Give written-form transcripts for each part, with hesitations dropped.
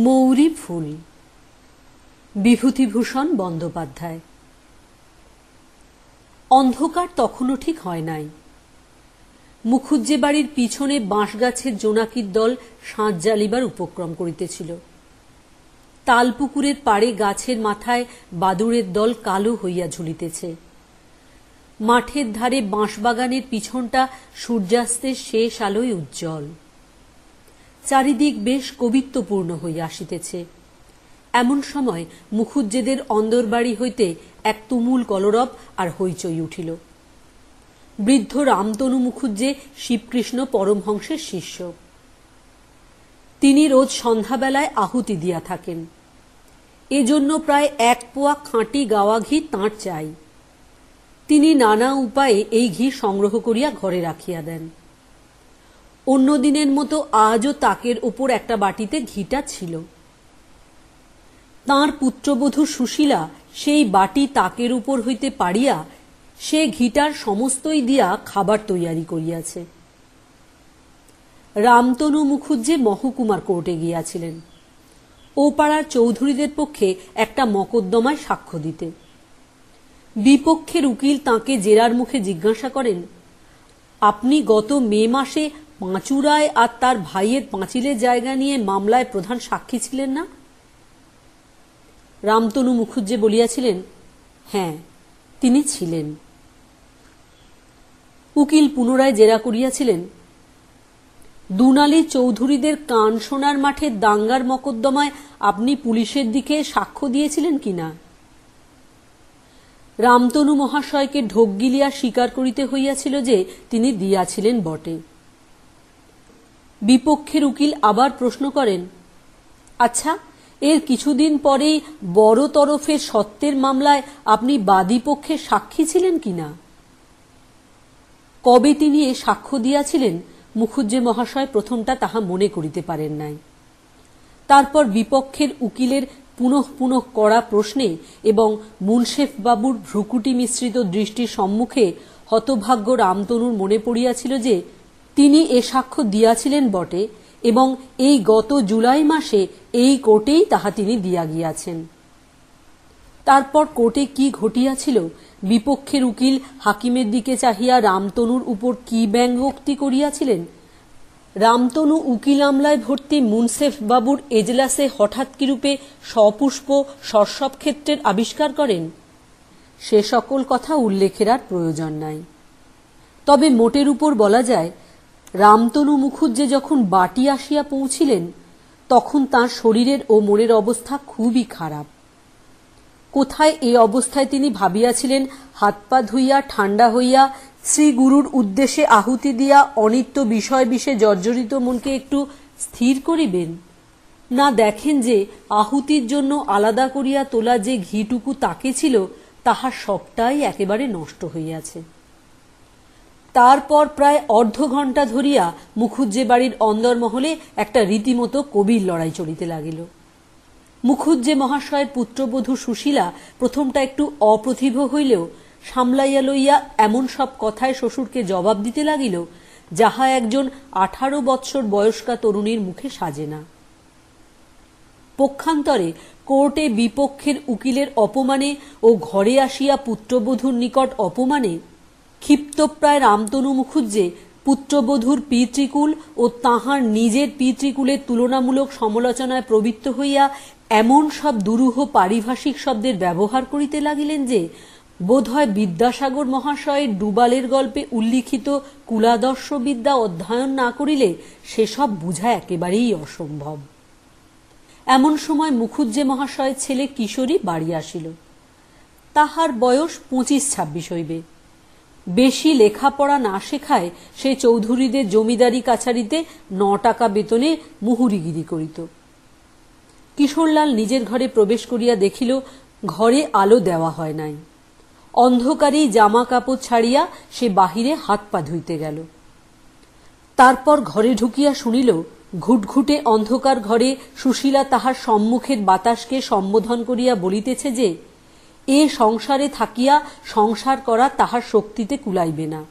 মৌরি ফুল বিভূতিভূষণ বন্দ্যোপাধ্যায়। অন্ধকার তখনও ঠিক হয় নাই। মুখুজ্জে বাড়ির পিছনে বাঁশগাছের জোনাকির দল সাঁঝ জ্বালিবার উপক্রম করিতেছিল। তালপুকুরের পাড়ে গাছের মাথায় বাদুড়ের দল কালো হইয়া ঝুলিতেছে। মাঠের ধারে বাঁশবাগানের পিছনটা সূর্যাস্তের শেষ আলোয় উজ্জ্বল। চারিদিক বেশ কবিত্বপূর্ণ হইয়া আসিতেছে। এমন সময় মুখুজ্জেদের অন্দরবাড়ি হইতে এক তুমুল কলরব আর হইচই উঠিল। বৃদ্ধ রামতনু মুখুজ্জে শিবকৃষ্ণ পরমহংসের শিষ্য। তিনি রোজ সন্ধ্যাবেলায় আহুতি দিয়া থাকেন। এজন্য প্রায় 1 পোয়া খাঁটি গাওয়া ঘি তাঁর চাই। তিনি নানা উপায়ে এই ঘি সংগ্রহ করিয়া ঘরে রাখিয়া দেন। অন্য দিনের মতো আজও তাকের ওপর একটা বাটিতে ঘিটা ছিল। তাঁর পুত্রবধূ সুশীলা সেই বাটি তাকের উপর হইতে পাড়িয়া সে ঘিটার সমস্তই দিয়া খাবার তৈয়ারি করিয়াছে। রামতনু মুখুজ্জে মহকুমার কোর্টে গিয়াছিলেন ও পাড়ার চৌধুরীদের পক্ষে একটা মকদ্দমায় সাক্ষ্য দিতে। বিপক্ষের উকিল তাঁকে জেরার মুখে জিজ্ঞাসা করেন, আপনি গত মে মাসে পাঁচুরায় আর তার ভাইয়ের পাঁচিলের জায়গা নিয়ে মামলায় প্রধান সাক্ষী ছিলেন না? রামতনু মুখুজ্জে বলিয়াছিলেন, হ্যাঁ, তিনি ছিলেন। উকিল পুনরায় জেরা করিয়াছিলেন, দুনালি চৌধুরীদের কান সোনার মাঠের দাঙ্গার মকদ্দমায় আপনি পুলিশের দিকে সাক্ষ্য দিয়েছিলেন কিনা? রামতনু মহাশয়কে ঢোক গিলিয়া স্বীকার করিতে হইয়াছিল যে তিনি দিয়াছিলেন বটে। বিপক্ষের উকিল আবার প্রশ্ন করেন, আচ্ছা, এর কিছুদিন পরেই বড় তরফের সত্যের মামলায় আপনি বাদী পক্ষে সাক্ষী ছিলেন কিনা? কবে তিনি এ সাক্ষ্য দিয়াছিলেন মুখুজ্জে মহাশয় প্রথমটা তাহা মনে করিতে পারেন নাই। তারপর বিপক্ষের উকিলের পুনঃ পুনঃ করা প্রশ্নে এবং মুনশেফ বাবুর ভ্রুকুটি মিশ্রিত দৃষ্টির সম্মুখে হতভাগ্য রামতনুর মনে পড়িয়াছিল যে তিনি এ সাক্ষ্য দিয়াছিলেন বটে এবং এই গত জুলাই মাসে এই কোর্টেই তাহা তিনি দিয়া গিয়াছেন। তারপর কোর্টে কি ঘটিয়াছিল, বিপক্ষের উকিল হাকিমের দিকে চাহিয়া রামতনুর উপর কি ব্যঙ্গোক্তি করিয়াছিলেন, রামতনু উকিল আমলায় ভর্তি মুনশেফ বাবুর এজলাসে হঠাৎ কিরূপে সপুষ্প সর্ষব ক্ষেত্রের আবিষ্কার করেন, সে সকল কথা উল্লেখের আর প্রয়োজন নাই। তবে মোটের উপর বলা যায়, রামতনু মুখুজ্জে যখন বাটি আসিয়া পৌঁছিলেন তখন তাঁর শরীরের ও মনের অবস্থা খুবই খারাপ। কোথায় এই অবস্থায় তিনি ভাবিয়াছিলেন হাত পা ধুইয়া ঠান্ডা হইয়া শ্রী গুরুর উদ্দেশ্যে আহুতি দিয়া অনিত্য বিষয় বিষে জর্জরিত মনকে একটু স্থির করিবেন, না দেখেন যে আহুতির জন্য আলাদা করিয়া তোলা যে ঘিটুকু তাকে ছিল তাহা সবটাই একেবারে নষ্ট হইয়াছে। তারপর প্রায় অর্ধ ঘণ্টা ধরিয়া মুখুজ্জে বাড়ির অন্দরমহলে একটা রীতিমতো কবির লড়াই চলিতে লাগিল। মুখুজ্জে মহাশয়ের পুত্রবধূ সুশীলা প্রথমটা একটু অপ্রতিভ হইলেও সামলাইয়া লইয়া এমন সব কথায় শ্বশুরকে জবাব দিতে লাগিল যাহা একজন 18 বৎসর বয়স্কা তরুণীর মুখে সাজে না। পক্ষান্তরে কোর্টে বিপক্ষের উকিলের অপমানে ও ঘরে আসিয়া পুত্রবধূর নিকট অপমানে ক্ষিপ্তপ্রায় রামতনু মুখুজ্জে পুত্রবধূর পিতৃকুল ও তাহার নিজের পিতৃকুলের তুলনামূলক সমালোচনায় প্রবৃত্ত হইয়া এমন সব দুরূহ পারিভাষিক শব্দের ব্যবহার করিতে লাগিলেন যে বোধহয় বিদ্যাসাগর মহাশয়ের ডুবালের গল্পে উল্লিখিত কুলাদর্শ বিদ্যা অধ্যয়ন না করিলে সেসব বুঝা একেবারেই অসম্ভব। এমন সময় মুখুজ্জে মহাশয়ের ছেলে কিশোরী বাড়ি আসিল। তাহার বয়স 25-26 হইবে। বেশি লেখাপড়া না শেখায় সে চৌধুরীদের জমিদারি কাছারিতে 9 টাকা বেতনে মুহুরিগিরি করিত। কিশোরলাল নিজের ঘরে প্রবেশ করিয়া দেখিল ঘরে আলো দেওয়া হয় নাই। অন্ধকারেই জামা কাপড় ছাড়িয়া সে বাহিরে হাত পা ধুইতে গেল। তারপর ঘরে ঢুকিয়া শুনিল ঘুটঘুটে অন্ধকার ঘরে সুশীলা তাহার সম্মুখের বাতাসকে সম্বোধন করিয়া বলিতেছে যে এ সংসারে থাকিয়া সংসার করা তাহার শক্তিতে কুলাইবে না,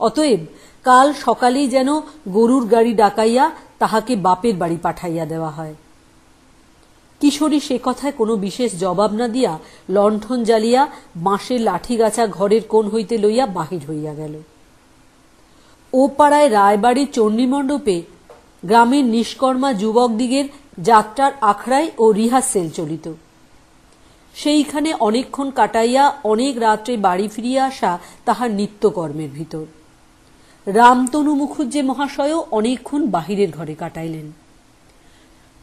অতএব কাল সকালেই যেন গরুর গাড়ি ডাকাইয়া তাহাকে বাপের বাড়ি পাঠাইয়া দেওয়া হয়। কিশোরী সে কথায় কোনো বিশেষ জবাব না দিয়া লণ্ঠন জ্বালিয়া বাঁশের লাঠিগাছা ঘরের কোণ হইতে লইয়া বাহির হইয়া গেল। ও পাড়ায় রায়বাড়ির চণ্ডীমণ্ডপে গ্রামের নিষ্কর্মা যুবকদিগের যাত্রার আখড়াই ও রিহার্সেল চলিত। সেইখানে অনেকক্ষণ কাটাইয়া অনেক রাত্রে বাড়ি ফিরিয়া আসা তাহার নিত্যকর্মের ভিতর। রামতনু মুখুজ্জে মহাশয়ও অনেকক্ষণ বাহিরের ঘরে কাটাইলেন।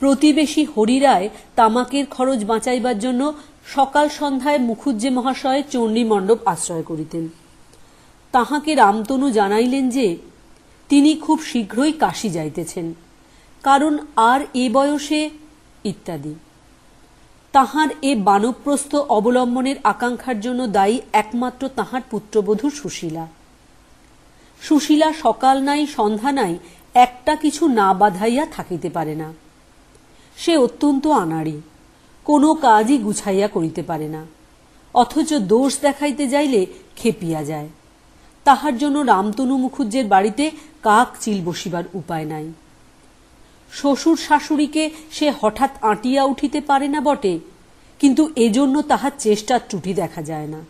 প্রতিবেশী হরিরায় তামাকের খরচ বাঁচাইবার জন্য সকাল সন্ধ্যায় মুখুজ্জে মহাশয় চণ্ডীমণ্ডপ আশ্রয় করিতেন। তাহাকে রামতনু জানাইলেন যে তিনি খুব শীঘ্রই কাশী যাইতেছেন, কারণ আর এ বয়সে ইত্যাদি। তাহার এ বানপ্রস্থ অবলম্বনের আকাঙ্ক্ষার জন্য দায়ী একমাত্র তাহার পুত্রবধূ সুশীলা। সুশীলা সকাল নাই সন্ধ্যা নাই একটা কিছু না বাধাইয়া থাকিতে পারে না। সে অত্যন্ত আনাড়ি, কোনো কাজই গুছাইয়া করিতে পারে না, অথচ দোষ দেখাইতে যাইলে খেপিয়া যায়। তাহার জন্য রামতনু মুখুজ্জের বাড়িতে কাক চিল বসিবার উপায় নাই। শ্বশুর শাশুড়িকে সে হঠাৎ আঁটিয়া উঠিতে পারে না বটে, কিন্তু এজন্য তাহার চেষ্টার ত্রুটি দেখা যায় না।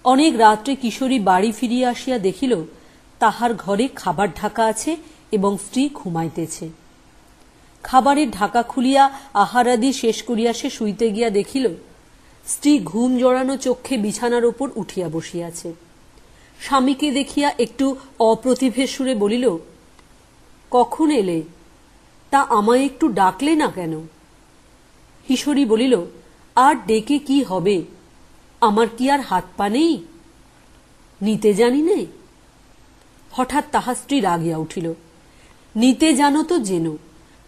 অনেক রাত্রে কিশোরী বাড়ি ফিরিয়া আসিয়া দেখিল তাহার ঘরে খাবার ঢাকা আছে এবং স্ত্রী ঘুমাইতেছে। খাবারের ঢাকা খুলিয়া আহারাদি শেষ করিয়া সে শুইতে গিয়া দেখিল স্ত্রী ঘুম জড়ানো চক্ষে বিছানার ওপর উঠিয়া বসিয়াছে। স্বামীকে দেখিয়া একটু অপ্রতিভের সুরে বলিল, কখন এলে? তা আমায় একটু ডাকলে না কেন? কিশোরী বলিল, আর ডেকে কি হবে? আমার কি আর হাত পা নেই? নিতে জানি নে। হঠাৎ তাহার স্ত্রী রাগিয়া উঠিল, নিতে জানো তো জেন,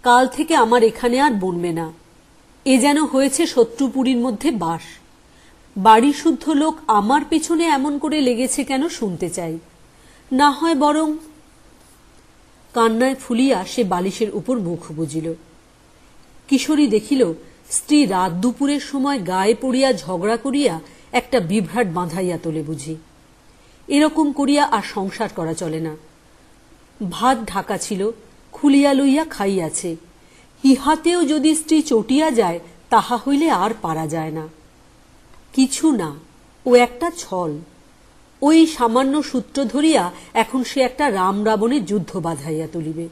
কাল থেকে আমার এখানে আর বনবে না। এ যেন হয়েছে শত্রুপুরীর মধ্যে বাস। বাড়ি শুদ্ধ লোক আমার পেছনে এমন করে লেগেছে কেন শুনতে চাই। না হয় বরং। কান্নায় ফুলিয়া সে বালিশের উপর মুখ বুজিল। কিশোরী দেখিল স্ত্রী রাত দুপুরের সময় গায়ে পড়িয়া ঝগড়া করিয়া একটা বিভ্রাট বাঁধাইয়া তোলে বুঝি। এরকম করিয়া আর সংসার করা চলে না। ভাত ঢাকা ছিল, খুলিয়া লইয়া খাইয়াছে। ইহাতেও যদি স্ত্রী চটিয়া যায় তাহা হইলে আর পারা যায় না। কিছু না, ও একটা ছল। ওই সামান্য সূত্র ধরিয়া এখন সে একটা রাম রাবণের যুদ্ধ বাঁধাইয়া তুলিবে।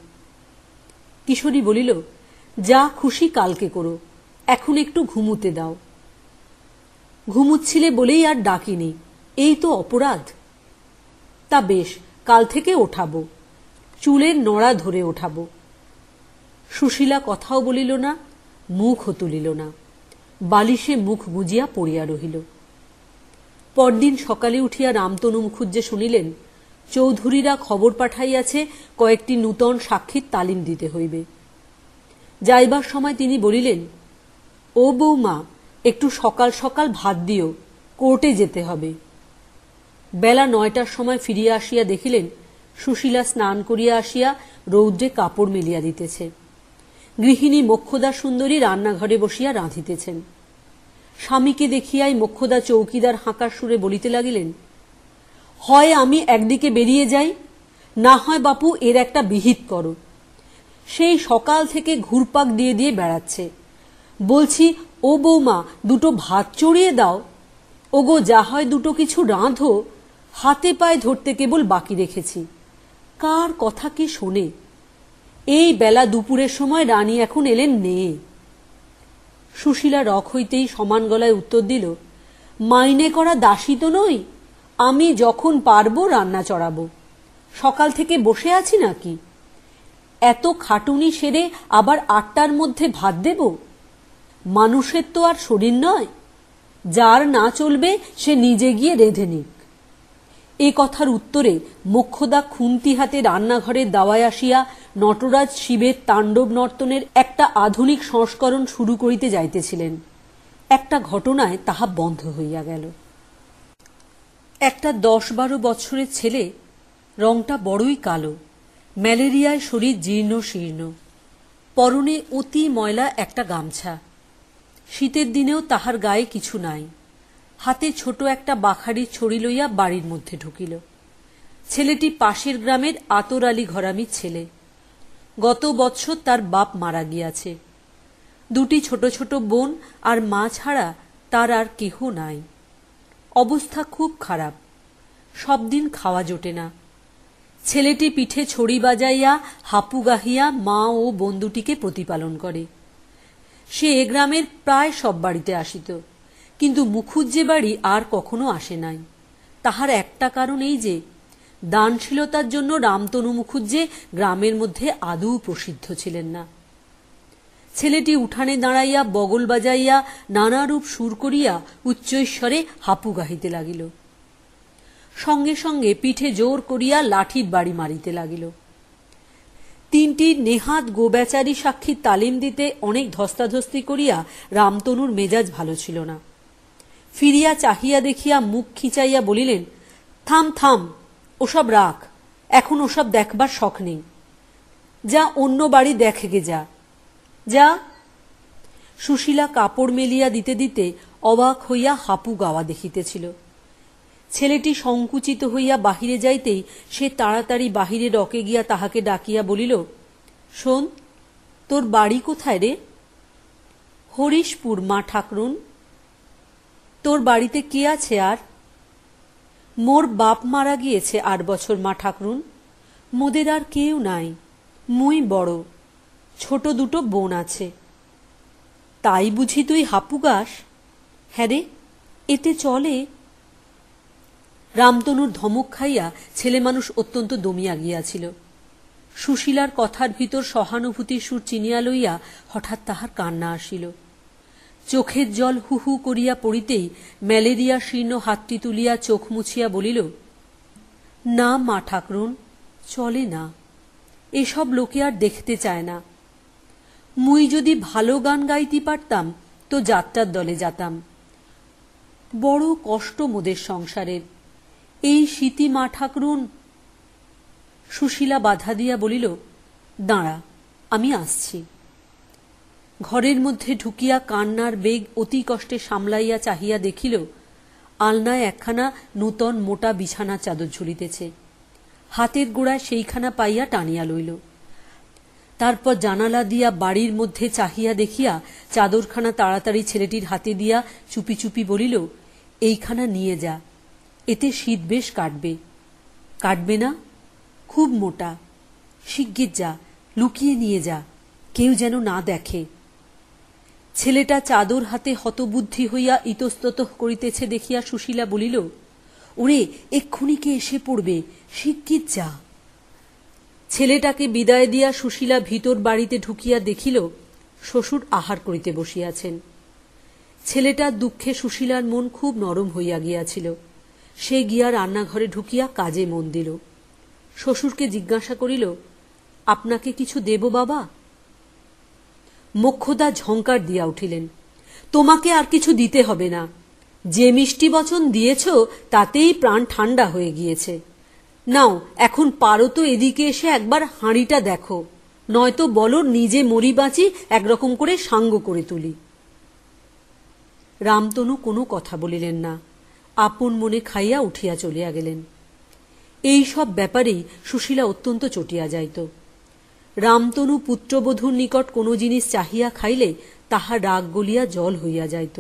কিশোরী বলিল, যা খুশি কালকে করো, এখন একটু ঘুমুতে দাও। ঘুমুচ্ছিলে বলেই আর ডাকিনি, এই তো অপরাধ। তা বেশ, কাল থেকে ওঠাবো, চুলের নড়া ধরে ওঠাবো। সুশীলা কথাও বলিল না, মুখও তুলিল না, বালিশে মুখ গুজিয়া পড়িয়া রহিল। পরদিন সকালে উঠিয়া রামতনু মুখুজ্জে শুনিলেন চৌধুরীরা খবর পাঠাইয়াছে কয়েকটি নূতন সাক্ষীর তালিম দিতে হইবে। যাইবার সময় তিনি বলিলেন, ও বৌমা, একটু সকাল সকাল ভাত দিও, কোর্টে যেতে হবে। বেলা 9টার সময় ফিরিয়া আসিয়া দেখিলেন সুশীলা স্নান করিয়া আসিয়া রৌদ্রে কাপড় মেলিয়া দিতেছে। গৃহিণী মোক্ষদা সুন্দরী রান্নাঘরে বসিয়া রাঁধিতেছেন। স্বামীকে দেখিয়াই মোক্ষদা চৌকিদার হাঁকার সুরে বলিতে লাগিলেন, হয় আমি একদিকে বেরিয়ে যাই, না হয় বাপু এর একটা বিহিত করো। সেই সকাল থেকে ঘুরপাক দিয়ে দিয়ে বেড়াচ্ছে। বলছি, ও বৌমা, দুটো ভাত চড়িয়ে দাও। ওগো, যা হয় দুটো কিছু রাঁধো, হাতে পায়ে ধরতে কেবল বাকি রেখেছি। কার কথা কি শোনে? এই বেলা দুপুরের সময় রানী এখন এলেন নেয়ে। সুশীলা রক হইতেই সমান গলায় উত্তর দিল, মাইনে করা দাসী তো নই, আমি যখন পারবো রান্না চড়াবো। সকাল থেকে বসে আছি নাকি? এত খাটুনি সেরে আবার 8টার মধ্যে ভাত দেব? মানুষের তো আর শরীর নয়। যার না চলবে সে নিজে গিয়ে রেঁধে নিক। এ কথার উত্তরে মোক্ষদা খুন্তি হাতে রান্নাঘরের দাওয়ায় আসিয়া নটরাজ শিবের তাণ্ডব নর্তনের একটা আধুনিক সংস্করণ শুরু করিতে যাইতেছিলেন। একটা ঘটনায় তাহা বন্ধ হইয়া গেল। একটা 10-12 বছরের ছেলে, রংটা বড়ই কালো, ম্যালেরিয়ায় শরীর জীর্ণ শীর্ণ, পরনে অতি ময়লা একটা গামছা। শীতের দিনেও তাহার গায়ে কিছু নাই। হাতে ছোট একটা বাখারির ছড়ি লইয়া বাড়ির মধ্যে ঢুকিল। ছেলেটি পাশের গ্রামের আতর আলী ঘরামির ছেলে। গত বৎসর তার বাপ মারা গিয়াছে। দুটি ছোট ছোট বোন আর মা ছাড়া তার আর কেহ নাই। অবস্থা খুব খারাপ, সব দিন খাওয়া জোটে না। ছেলেটি পিঠে ছড়ি বাজাইয়া হাপু গাহিয়া মা ও বোন দুটিকে প্রতিপালন করে। সে এ গ্রামের প্রায় সব বাড়িতে আসিত, কিন্তু মুখুজ্জে বাড়ি আর কখনো আসে নাই। তাহার একটা কারণ এই যে দানশীলতার জন্য রামতনু মুখুজ্জে গ্রামের মধ্যে আদৌ প্রসিদ্ধ ছিলেন না। ছেলেটি উঠানে দাঁড়াইয়া বগল বাজাইয়া নানারূপ সুর করিয়া উচ্চৈস্বরে হাপু গাহিতে লাগিল। সঙ্গে সঙ্গে পিঠে জোর করিয়া লাঠির বাড়ি মারিতে লাগিল। তিনটি নেহাত গোবেচারী সাক্ষীর তালিম দিতে অনেক ধস্তাধস্তি করিয়া রামতনুর মেজাজ ভালো ছিল না। ফিরিয়া চাহিয়া দেখিয়া মুখ খিচাইয়া বলিলেন, থাম থাম, ওসব রাখ, এখন ওসব দেখবার শখ নেই। যা অন্য বাড়ি দেখে গে, যা যা। সুশীলা কাপড় মেলিয়া দিতে দিতে অবাক হইয়া হাপু গাওয়া দেখিতেছিল। ছেলেটি সংকুচিত হইয়া বাহিরে যাইতেই সে তাড়াতাড়ি বাহিরে রকে গিয়া তাহাকে ডাকিয়া বলিল, শোন, তোর বাড়ি কোথায় রে? হরিশপুর মা ঠাকরুন। তোর বাড়িতে কে আছে আর? মোর বাপ মারা গিয়েছে 8 বছর মা ঠাকরুন, মোদের আর কেউ নাই, মুই বড়, ছোট দুটো বোন আছে। তাই বুঝি তুই হাপু গাস? হ্যাঁ রে, এতে চলে? রামতনুর ধমক খাইয়া ছেলে মানুষ অত্যন্ত দমিয়া গিয়াছিল। সুশীলার কথার ভিতর সহানুভূতির সুর চিনিয়া লইয়া হঠাৎ তাহার কান্না আসিল। চোখের জল হু হু করিয়া পড়িতেই ম্যালেরিয়া শীর্ণ হাতটি তুলিয়া চোখ মুছিয়া বলিল, না মা ঠাকরুন, চলে না, এসব লোকে আর দেখতে চায় না। মুই যদি ভালো গান গাইতে পারতাম তো যাত্রার দলে যাতাম। বড় কষ্ট মোদের সংসারের, এই শীতি মা ঠাকরুন। সুশীলা বাধা দিয়া বলিল, দাঁড়া, আমি আসছি। ঘরের মধ্যে ঢুকিয়া কান্নার বেগ অতি কষ্টে সামলাইয়া চাহিয়া দেখিল আলনায় একখানা নূতন মোটা বিছানা চাদর ঝুলিতেছে। হাতের গোড়ায় সেইখানা পাইয়া টানিয়া লইল। তারপর জানালা দিয়া বাড়ির মধ্যে চাহিয়া দেখিয়া চাদরখানা তাড়াতাড়ি ছেলেটির হাতে দিয়া চুপি চুপি বলিল, এইখানা নিয়ে যা, এতে শীত বেশ কাটবে। কাটবে না? খুব মোটা, শিগগির যা, লুকিয়ে নিয়ে যা, কেউ যেন না দেখে। ছেলেটা চাদর হাতে হতবুদ্ধি হইয়া ইতস্ততঃ করিতেছে দেখিয়া সুশীলা বলিল, ওরে, এক্ষুনি কে এসে পড়বে, শিগগির যা। ছেলেটাকে বিদায় দিয়া সুশীলা ভিতর বাড়িতে ঢুকিয়া দেখিল শ্বশুর আহার করিতে বসিয়াছেন। ছেলেটার দুঃখে সুশীলার মন খুব নরম হইয়া গিয়াছিল। সে গিয়া রান্নাঘরে ঢুকিয়া কাজে মন দিল। শ্বশুরকে জিজ্ঞাসা করিল, আপনাকে কিছু দেব বাবা? মোক্ষদা ঝঙ্কার দিয়া উঠিলেন, তোমাকে আর কিছু দিতে হবে না, যে মিষ্টি বচন দিয়েছ তাতেই প্রাণ ঠান্ডা হয়ে গিয়েছে। নাও, এখন পারো তো এদিকে এসে একবার হাঁড়িটা দেখো, নয়তো বলো নিজে মরি বাঁচি একরকম করে সাঙ্গ করে তুলি। রামতনু কোনো কথা বলিলেন না, আপন মনে খাইয়া উঠিয়া চলিয়া গেলেন। এই সব ব্যাপারেই সুশীলা অত্যন্ত চটিয়া যাইত। রামতনু পুত্রবধূর নিকট কোনো জিনিস চাহিয়া খাইলে তাহা রাগ গলিয়া জল হইয়া যাইত।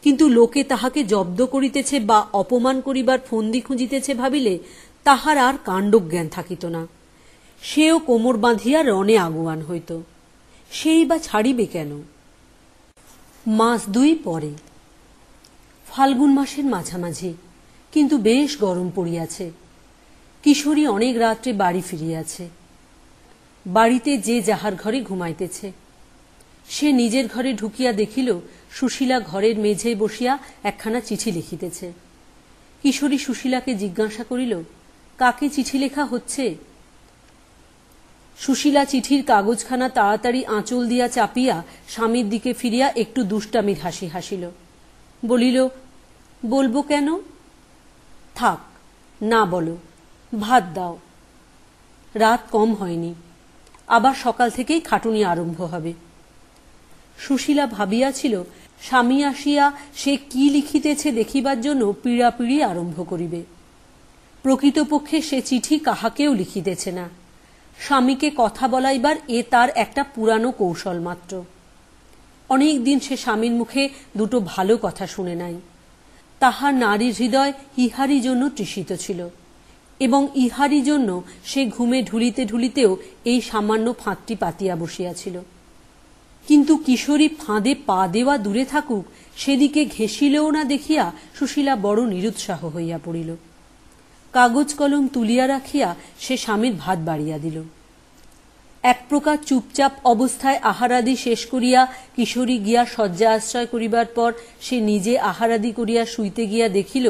কিন্তু লোকে তাহাকে জব্দ করিতেছে বা অপমান করিবার ফন্দি খুঁজিতেছে ভাবিলে তাহার আর কাণ্ডজ্ঞান থাকিত না। সেও কোমর বাঁধিয়া রণে আগুয়ান হইত। সেই বা ছাড়িবে কেন? মাস 2 পরে, ফাল্গুন মাসের মাঝামাঝি, কিন্তু বেশ গরম পড়িয়াছে। কিশোরী অনেক রাত্রে বাড়ি ফিরিয়াছে। বাড়িতে যে যাহার ঘরে ঘুমাইতেছে। সে নিজের ঘরে ঢুকিয়া দেখিল সুশীলা ঘরের মেঝেয় বসিয়া একখানা চিঠি লিখিতেছে। কিশোরী সুশীলাকে জিজ্ঞাসা করিল, কাকে চিঠি লেখা হচ্ছে? সুশীলা চিঠির কাগজখানা তাড়াতাড়ি আঁচল দিয়া চাপিয়া স্বামীর দিকে ফিরিয়া একটু দুষ্টামির হাসি হাসিল। বলিল, বলবো কেন? থাক, না বলো, ভাত দাও। রাত কম হয়নি, আবার সকাল থেকেই খাটুনি আরম্ভ হবে। সুশীলা ভাবিয়াছিল স্বামী আসিয়া সে কি লিখিতেছে দেখিবার জন্য পীড়াপিড়ি আরম্ভ করিবে। প্রকৃতপক্ষে সে চিঠি কাহাকেও লিখিতেছে না, স্বামীকে কথা বলাইবার এ তার একটা পুরানো কৌশল মাত্র। অনেক দিন সে স্বামীর মুখে দুটো ভালো কথা শুনে নাই। তাহার নারীর হৃদয় ইহারই জন্য তৃষিত ছিল, এবং ইহারই জন্য সে ঘুমে ঢুলিতে ঢুলিতেও এই সামান্য ফাঁদটি পাতিয়া বসিয়াছিল। কিন্তু কিশোরী ফাঁদে পা দেওয়া দূরে থাকুক, সেদিকে ঘেঁষিলেও না দেখিয়া সুশীলা বড় নিরুৎসাহ হইয়া পড়িল। কাগজ কলম তুলিয়া রাখিয়া সে স্বামীর ভাত বাড়িয়া দিল। এক প্রকার চুপচাপ অবস্থায় আহারাদি শেষ করিয়া কিশোরী গিয়া শয্যা আশ্রয় করিবার পর সে নিজে আহারাদি করিয়া শুইতে গিয়া দেখিল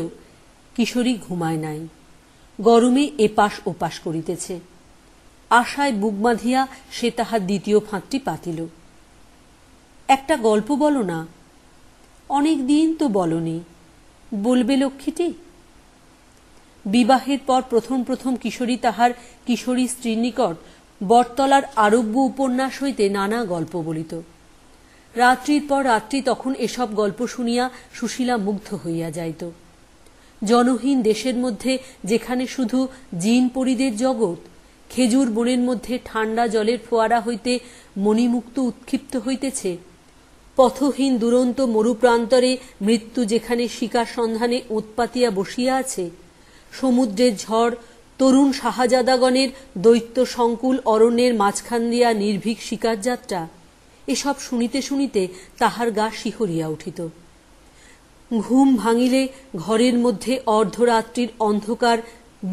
কিশোরী ঘুমায় নাই, গরমে এপাশ ওপাশ করিতেছে। আশায় বুক বাঁধিয়া সে তাহার দ্বিতীয় ফাঁদটি পাতিল। একটা গল্প বলো না। অনেক দিন তো বলনি, বলবে লক্ষ্মীটি? বিবাহের পর প্রথম প্রথম কিশোরী তাহার কিশোরী স্ত্রীর নিকট বটতলার আরব্য উপন্যাস হইতে নানা গল্প বলিত। রাত্রির পর রাত্রি তখন এসব গল্প শুনিয়া সুশীলা মুগ্ধ হইয়া যাইত। জনহীন দেশের মধ্যে যেখানে শুধু জিন পরীদের জগৎ, খেজুর বনের মধ্যে ঠান্ডা জলের ফোয়ারা হইতে মণিমুক্ত উৎক্ষিপ্ত হইতেছে, পথহীন দুরন্ত মরুপ্রান্তরে মৃত্যু যেখানে শিকার সন্ধানে উৎপাতিয়া বসিয়া আছে, সমুদ্রের ঝড় তরুণ শাহজাদাগণের দৈত্য সংকুল অরণ্যের মাঝখান দিয়া নির্ভীক শিকার যাত্রা, এসব শুনিতে শুনিতে তাহার গা শিহরিয়া উঠিত। ঘুম ভাঙিলে ঘরের মধ্যে অর্ধরাত্রির অন্ধকার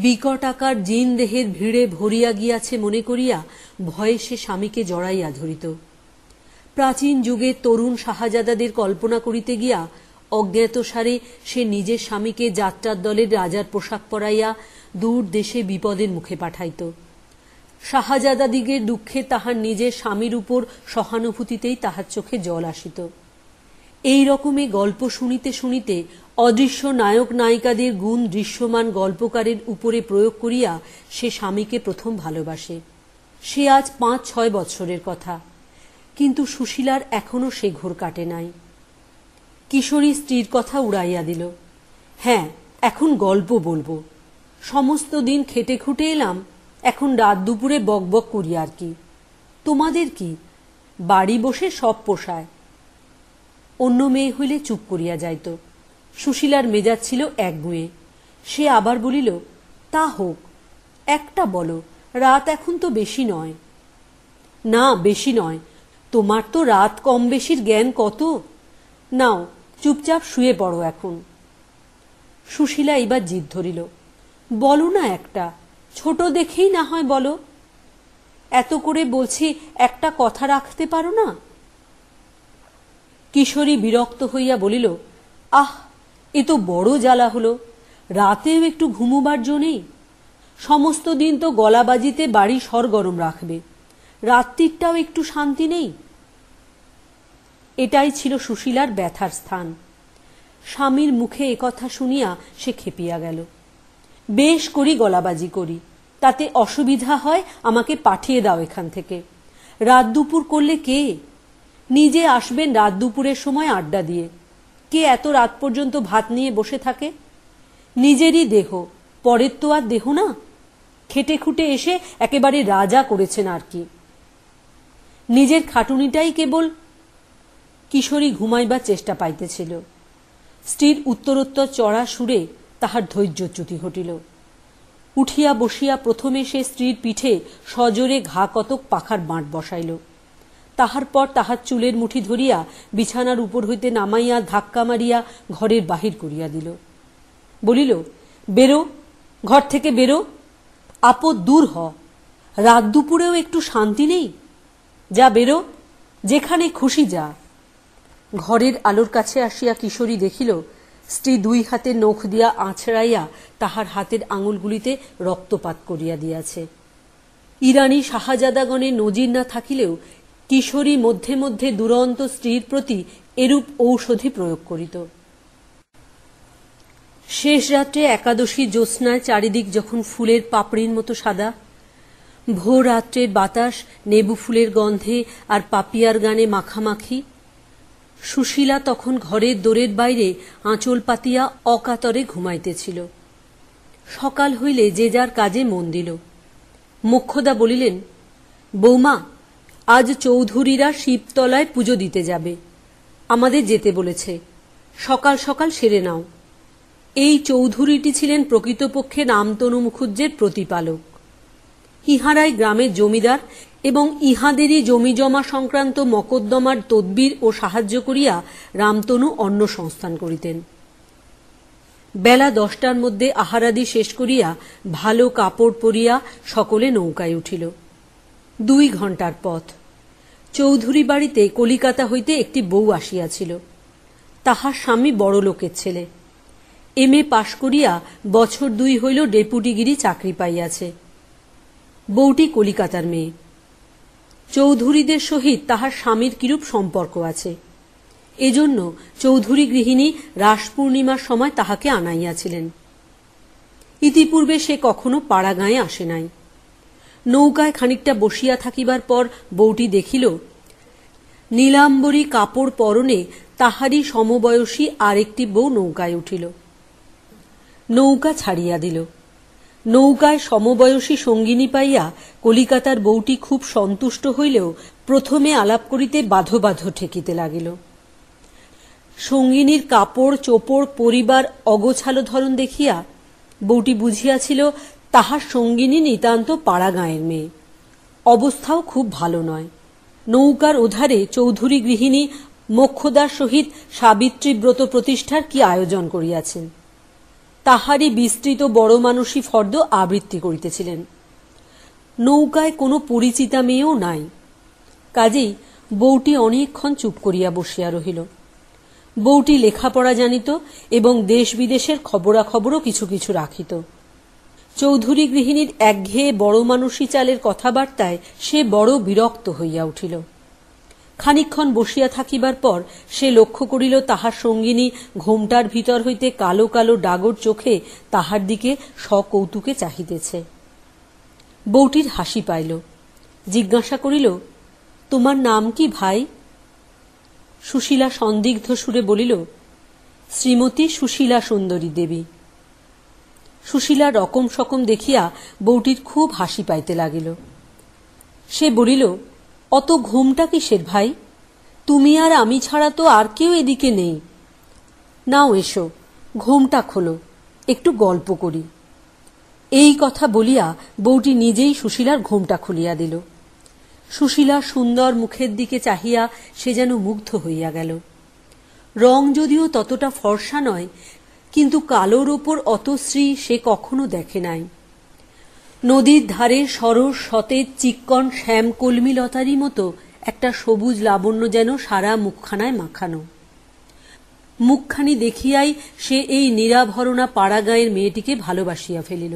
বিকটাকার জিন দেহের ভিড়ে ভরিয়া গিয়াছে মনে করিয়া ভয়ে সে স্বামীকে জড়াইয়া ধরিত। প্রাচীন যুগে তরুণ শাহজাদাদের কল্পনা করিতে গিয়া অজ্ঞাতসারে সে নিজের স্বামীকে যাত্রার দলের রাজার পোশাক পরাইয়া দূর দেশে বিপদের মুখে পাঠাইত। শাহজাদাদিগের দুঃখে তাহার নিজের স্বামীর উপর সহানুভূতিতেই তাহার চোখে জল আসিত। এই রকমে গল্প শুনিতে শুনিতে অদৃশ্য নায়ক নায়িকাদের গুণ দৃশ্যমান গল্পকারের উপরে প্রয়োগ করিয়া সে স্বামীকে প্রথম ভালোবাসে। সে আজ ৫-৬ বৎসরের কথা, কিন্তু সুশীলার এখনো সে ঘোর কাটে নাই। কিশোরী স্ত্রীর কথা উড়াইয়া দিল। হ্যাঁ, এখন গল্প বলবো। সমস্ত দিন খেটে খুটে এলাম, এখন রাত দুপুরে বকবক করি আর কি। তোমাদের কি, বাড়ি বসে সব পোষায়। অন্য মেয়ে হইলে চুপ করিয়া যাইত। সুশীলার মেজাজ ছিল একগুঁয়ে। সে আবার বলিল, তা হোক, একটা বলো, রাত এখন তো বেশি নয়। না, বেশি নয়। তোমার তো রাত কম বেশির জ্ঞান কত। নাও, চুপচাপ শুয়ে পড়ো এখন। সুশীলা এবার জিদ ধরিল, বলো না একটা, ছোট দেখেই না হয় বলো। এত করে বলছি, একটা কথা রাখতে পারো না? কিশোরী বিরক্ত হইয়া বলিল, আহ, এ তো বড় জ্বালা হলো। রাতেও একটু ঘুমুবার জো নেই। সমস্ত দিন তো গলাবাজিতে বাড়ি সরগরম রাখবে, রাত্রিরটাও একটু শান্তি নেই। এটাই ছিল সুশীলার ব্যথার স্থান। স্বামীর মুখে একথা শুনিয়া সে খেপিয়া গেল। বেশ করি গলাবাজি করি, তাতে অসুবিধা হয় আমাকে পাঠিয়ে দাও এখান থেকে। রাত দুপুর করলে কে? নিজে আসবেন রাত দুপুরের সময় আড্ডা দিয়ে। কে এত রাত পর্যন্ত ভাত নিয়ে বসে থাকে? নিজেরই দেহ, পরের তো আর দেহ না। খেটে খুটে এসে একেবারে রাজা করেছেন আর কি। নিজের খাটুনিটাই কেবল। কিশোরী ঘুমাইবার চেষ্টা পাইতেছিল। স্ত্রীর উত্তরোত্তর চড়া সুরে তাহার ধৈর্যচ্যুতি ঘটিল। উঠিয়া বসিয়া প্রথমে সে স্ত্রীর পিঠে সজোরে ঘা কতক পাখার বাঁট বসাইল। তাহার পর তাহার চুলের মুঠি ধরিয়া বিছানার উপর হইতে নামাইয়া ধাক্কা মারিয়া ঘরের বাহির করিয়া দিল। বলিল, বেরো, ঘর থেকে বেরো, আপদ দূর হ। রাত দুপুরেও একটু শান্তি নেই? যা বেরো, যেখানে খুশি যা। ঘরের আলোর কাছে আসিয়া কিশোরী দেখিল স্ত্রী দুই হাতে নখ দিয়া আঁচড়াইয়া তাহার হাতের আঙুলগুলিতে রক্তপাত করিয়া দিয়াছে। ইরানী শাহজাদাগণের নজির না থাকিলেও কিশোরী মধ্যে মধ্যে দুরন্ত স্ত্রীর প্রতি এরূপ ঔষধি প্রয়োগ করিত। শেষ রাত্রে একাদশী জ্যোৎস্নায় চারিদিক যখন ফুলের পাপড়ির মতো সাদা, ভোর রাত্রের বাতাস নেবু ফুলের গন্ধে আর পাপিয়ার গানে মাখামাখি, সুশীলা তখন ঘরের দোরের বাইরে আঁচল পাতিয়া অকাতরে ঘুমাইতেছিল। সকাল হইলে যে যার কাজে মন দিল। মোক্ষদা বলিলেন, বৌমা, আজ চৌধুরীরা শিবতলায় পুজো দিতে যাবে, আমাদের যেতে বলেছে, সকাল সকাল সেরে নাও। এই চৌধুরীটি ছিলেন প্রকৃতপক্ষে রামতনু মুখুজ্জের প্রতিপালক। ইহারাই গ্রামের জমিদার এবং ইহাদেরই জমিজমা সংক্রান্ত মকদ্দমার তদবির ও সাহায্য করিয়া রামতনু অন্ন সংস্থান করিতেন। বেলা 10টার মধ্যে আহারাদি শেষ করিয়া ভালো কাপড় পরিয়া সকলে নৌকায় উঠিল। 2 ঘণ্টার পথ। চৌধুরী বাড়িতে কলিকাতা হইতে একটি বউ আসিয়াছিল। তাহার স্বামী বড় লোকের ছেলে। MA পাশ করিয়া বছর 2 হইল ডেপুটিগিরি চাকরি পাইয়াছে। বউটি কলিকাতার মেয়ে। চৌধুরীদের সহিত তাহার স্বামীর কিরূপ সম্পর্ক আছে, এজন্য চৌধুরী গৃহিণী রাস পূর্ণিমার সময় তাহাকে আনাইয়াছিলেন। ইতিপূর্বে সে কখনো পাড়াগাঁয়ে আসে নাই। নৌকায় খানিকটা বসিয়া থাকিবার পর বউটি দেখিল নীলাম্বরী কাপড় পরনে তাহারই সমবয়সী আরেকটি বউ নৌকায় উঠিল। নৌকা ছাড়িয়া দিল। নৌকায় সমবয়সী সঙ্গিনী পাইয়া কলিকাতার বউটি খুব সন্তুষ্ট হইলেও প্রথমে আলাপ করিতে বাধো বাধো ঠেকিতে লাগিল। সঙ্গিনীর কাপড় চোপড় পরিবার অগোছালো ধরন দেখিয়া বউটি বুঝিয়াছিল তাহার সঙ্গিনী নিতান্ত পাড়াগাঁয়ের মেয়ে, অবস্থাও খুব ভালো নয়। নৌকার ওধারে চৌধুরী গৃহিণী মোক্ষদার সহিত সাবিত্রী ব্রত প্রতিষ্ঠার কি আয়োজন করিয়াছেন, তাহারই বিস্তৃত বড় মানুষী ফর্দ আবৃত্তি করিতেছিলেন। নৌকায় কোনো পরিচিতা মেয়েও নাই, কাজেই বউটি অনেকক্ষণ চুপ করিয়া বসিয়া রহিল। বউটি লেখাপড়া জানিত এবং দেশ বিদেশের খবরাখবরও কিছু কিছু রাখিত। চৌধুরী গৃহিণীর একঘেয়ে বড় মানুষী চালের কথাবার্তায় সে বড় বিরক্ত হইয়া উঠিল। খানিকক্ষণ বসিয়া থাকিবার পর সে লক্ষ্য করিল তাহার সঙ্গিনী ঘোমটার ভিতর হইতে কালো কালো ডাগর চোখে তাহার দিকে সকৌতুকে চাহিতেছে। বউটির হাসি পাইল। জিজ্ঞাসা করিল, তোমার নাম কি ভাই? সুশীলা সন্দিগ্ধ সুরে বলিল, শ্রীমতী সুশীলা সুন্দরী দেবী। সুশীলা রকম সকম দেখিয়া বউটির খুব হাসি পাইতে লাগিল। সে বলিল, অত ঘোমটা কিসের ভাই? তুমি আর আমি ছাড়া তো আর কেউ এদিকে নেই। নাও এসো, ঘোমটা খোলো, একটু গল্প করি। এই কথা বলিয়া বউটি নিজেই সুশীলার ঘোমটা খুলিয়া দিল। সুশীলার সুন্দর মুখের দিকে চাহিয়া সে যেন মুগ্ধ হইয়া গেল। রং যদিও ততটা ফর্সা নয়, কিন্তু কালোর ওপর অত শ্রী সে কখনো দেখে নাই। নদীর ধারে সরস সতেজ চিক্কণ শ্যাম কলমি লতারই মতো একটা সবুজ লাবণ্য যেন সারা মুখখানায় মাখানো। মুখখানি দেখিয়াই সে এই নিরাভরণা পাড়াগাঁয়ের মেয়েটিকে ভালোবাসিয়া ফেলিল।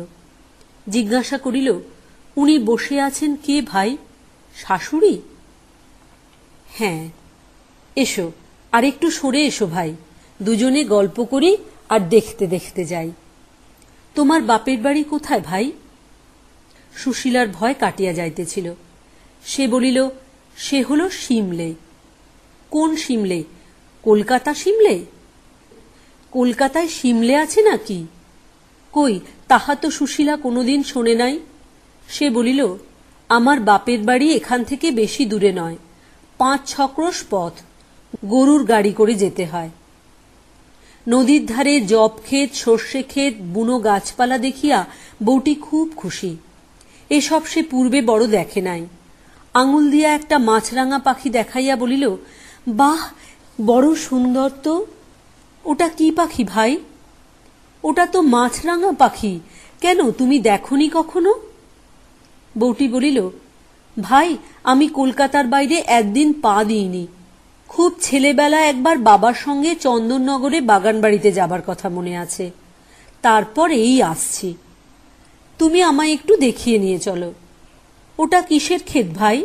জিজ্ঞাসা করিল, উনি বসে আছেন কে ভাই? শাশুড়ি? হ্যাঁ। এসো, আর একটু সরে এসো ভাই, দুজনে গল্প করি আর দেখতে দেখতে যাই। তোমার বাপের বাড়ি কোথায় ভাই? সুশীলার ভয় কাটিয়া যাইতেছিল। সে বলিল, সে হল সিমলে। কোন সিমলে? কলকাতা সিমলে? কলকাতায় সিমলে আছে নাকি? কই, তাহা তো সুশীলা কোনোদিন শোনে নাই। সে বলিল, আমার বাপের বাড়ি এখান থেকে বেশি দূরে নয়, 5-6 ক্রোশ পথ, গরুর গাড়ি করে যেতে হয়। নদীর ধারে জব ক্ষেত, সর্ষে ক্ষেত, বুনো গাছপালা দেখিয়া বউটি খুব খুশি। এসব সে পূর্বে বড় দেখে নাই। আঙুল দিয়া একটা মাছরাঙা পাখি দেখাইয়া বলিল, বাহ, বড় সুন্দর তো। ওটা কি পাখি ভাই? ওটা তো মাছরাঙা পাখি। কেন, তুমি দেখনি কখনো? বউটি বলিল, ভাই, আমি কলকাতার বাইরে একদিন পা দিইনি। খুব ছেলেবেলা একবার বাবার সঙ্গে চন্দননগরে বাগান বাড়িতে যাবার কথা মনে আছে, তারপর এই আসছি। তুমি আমায় একটু দেখিয়ে নিয়ে চলো। ওটা কিসের ক্ষেত ভাই?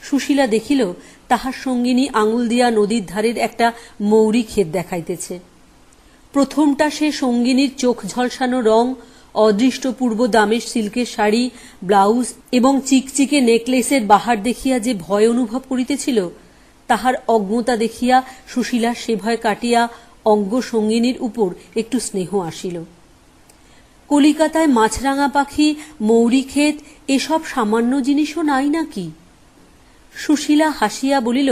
সুশীলা দেখিল তাহার সঙ্গিনী আঙুল দিয়া নদীর ধারের একটা মৌরি ক্ষেত দেখাইতেছে। প্রথমটা সে সঙ্গিনীর চোখ ঝলসানো রং, অদৃষ্টপূর্ব দামের সিল্কের শাড়ি, ব্লাউজ এবং চিকচিকে নেকলেসের বাহার দেখিয়া যে ভয় অনুভব করিতেছিল, তাহার অজ্ঞতা দেখিয়া সুশীলার সে ভয় কাটিয়া অজ্ঞ সঙ্গিনীর উপর একটু স্নেহ আসিল। কলিকাতায় মাছরাঙা পাখি, মৌরি ক্ষেত এসব সামান্য জিনিসও নাই নাকি? সুশীলা হাসিয়া বলিল,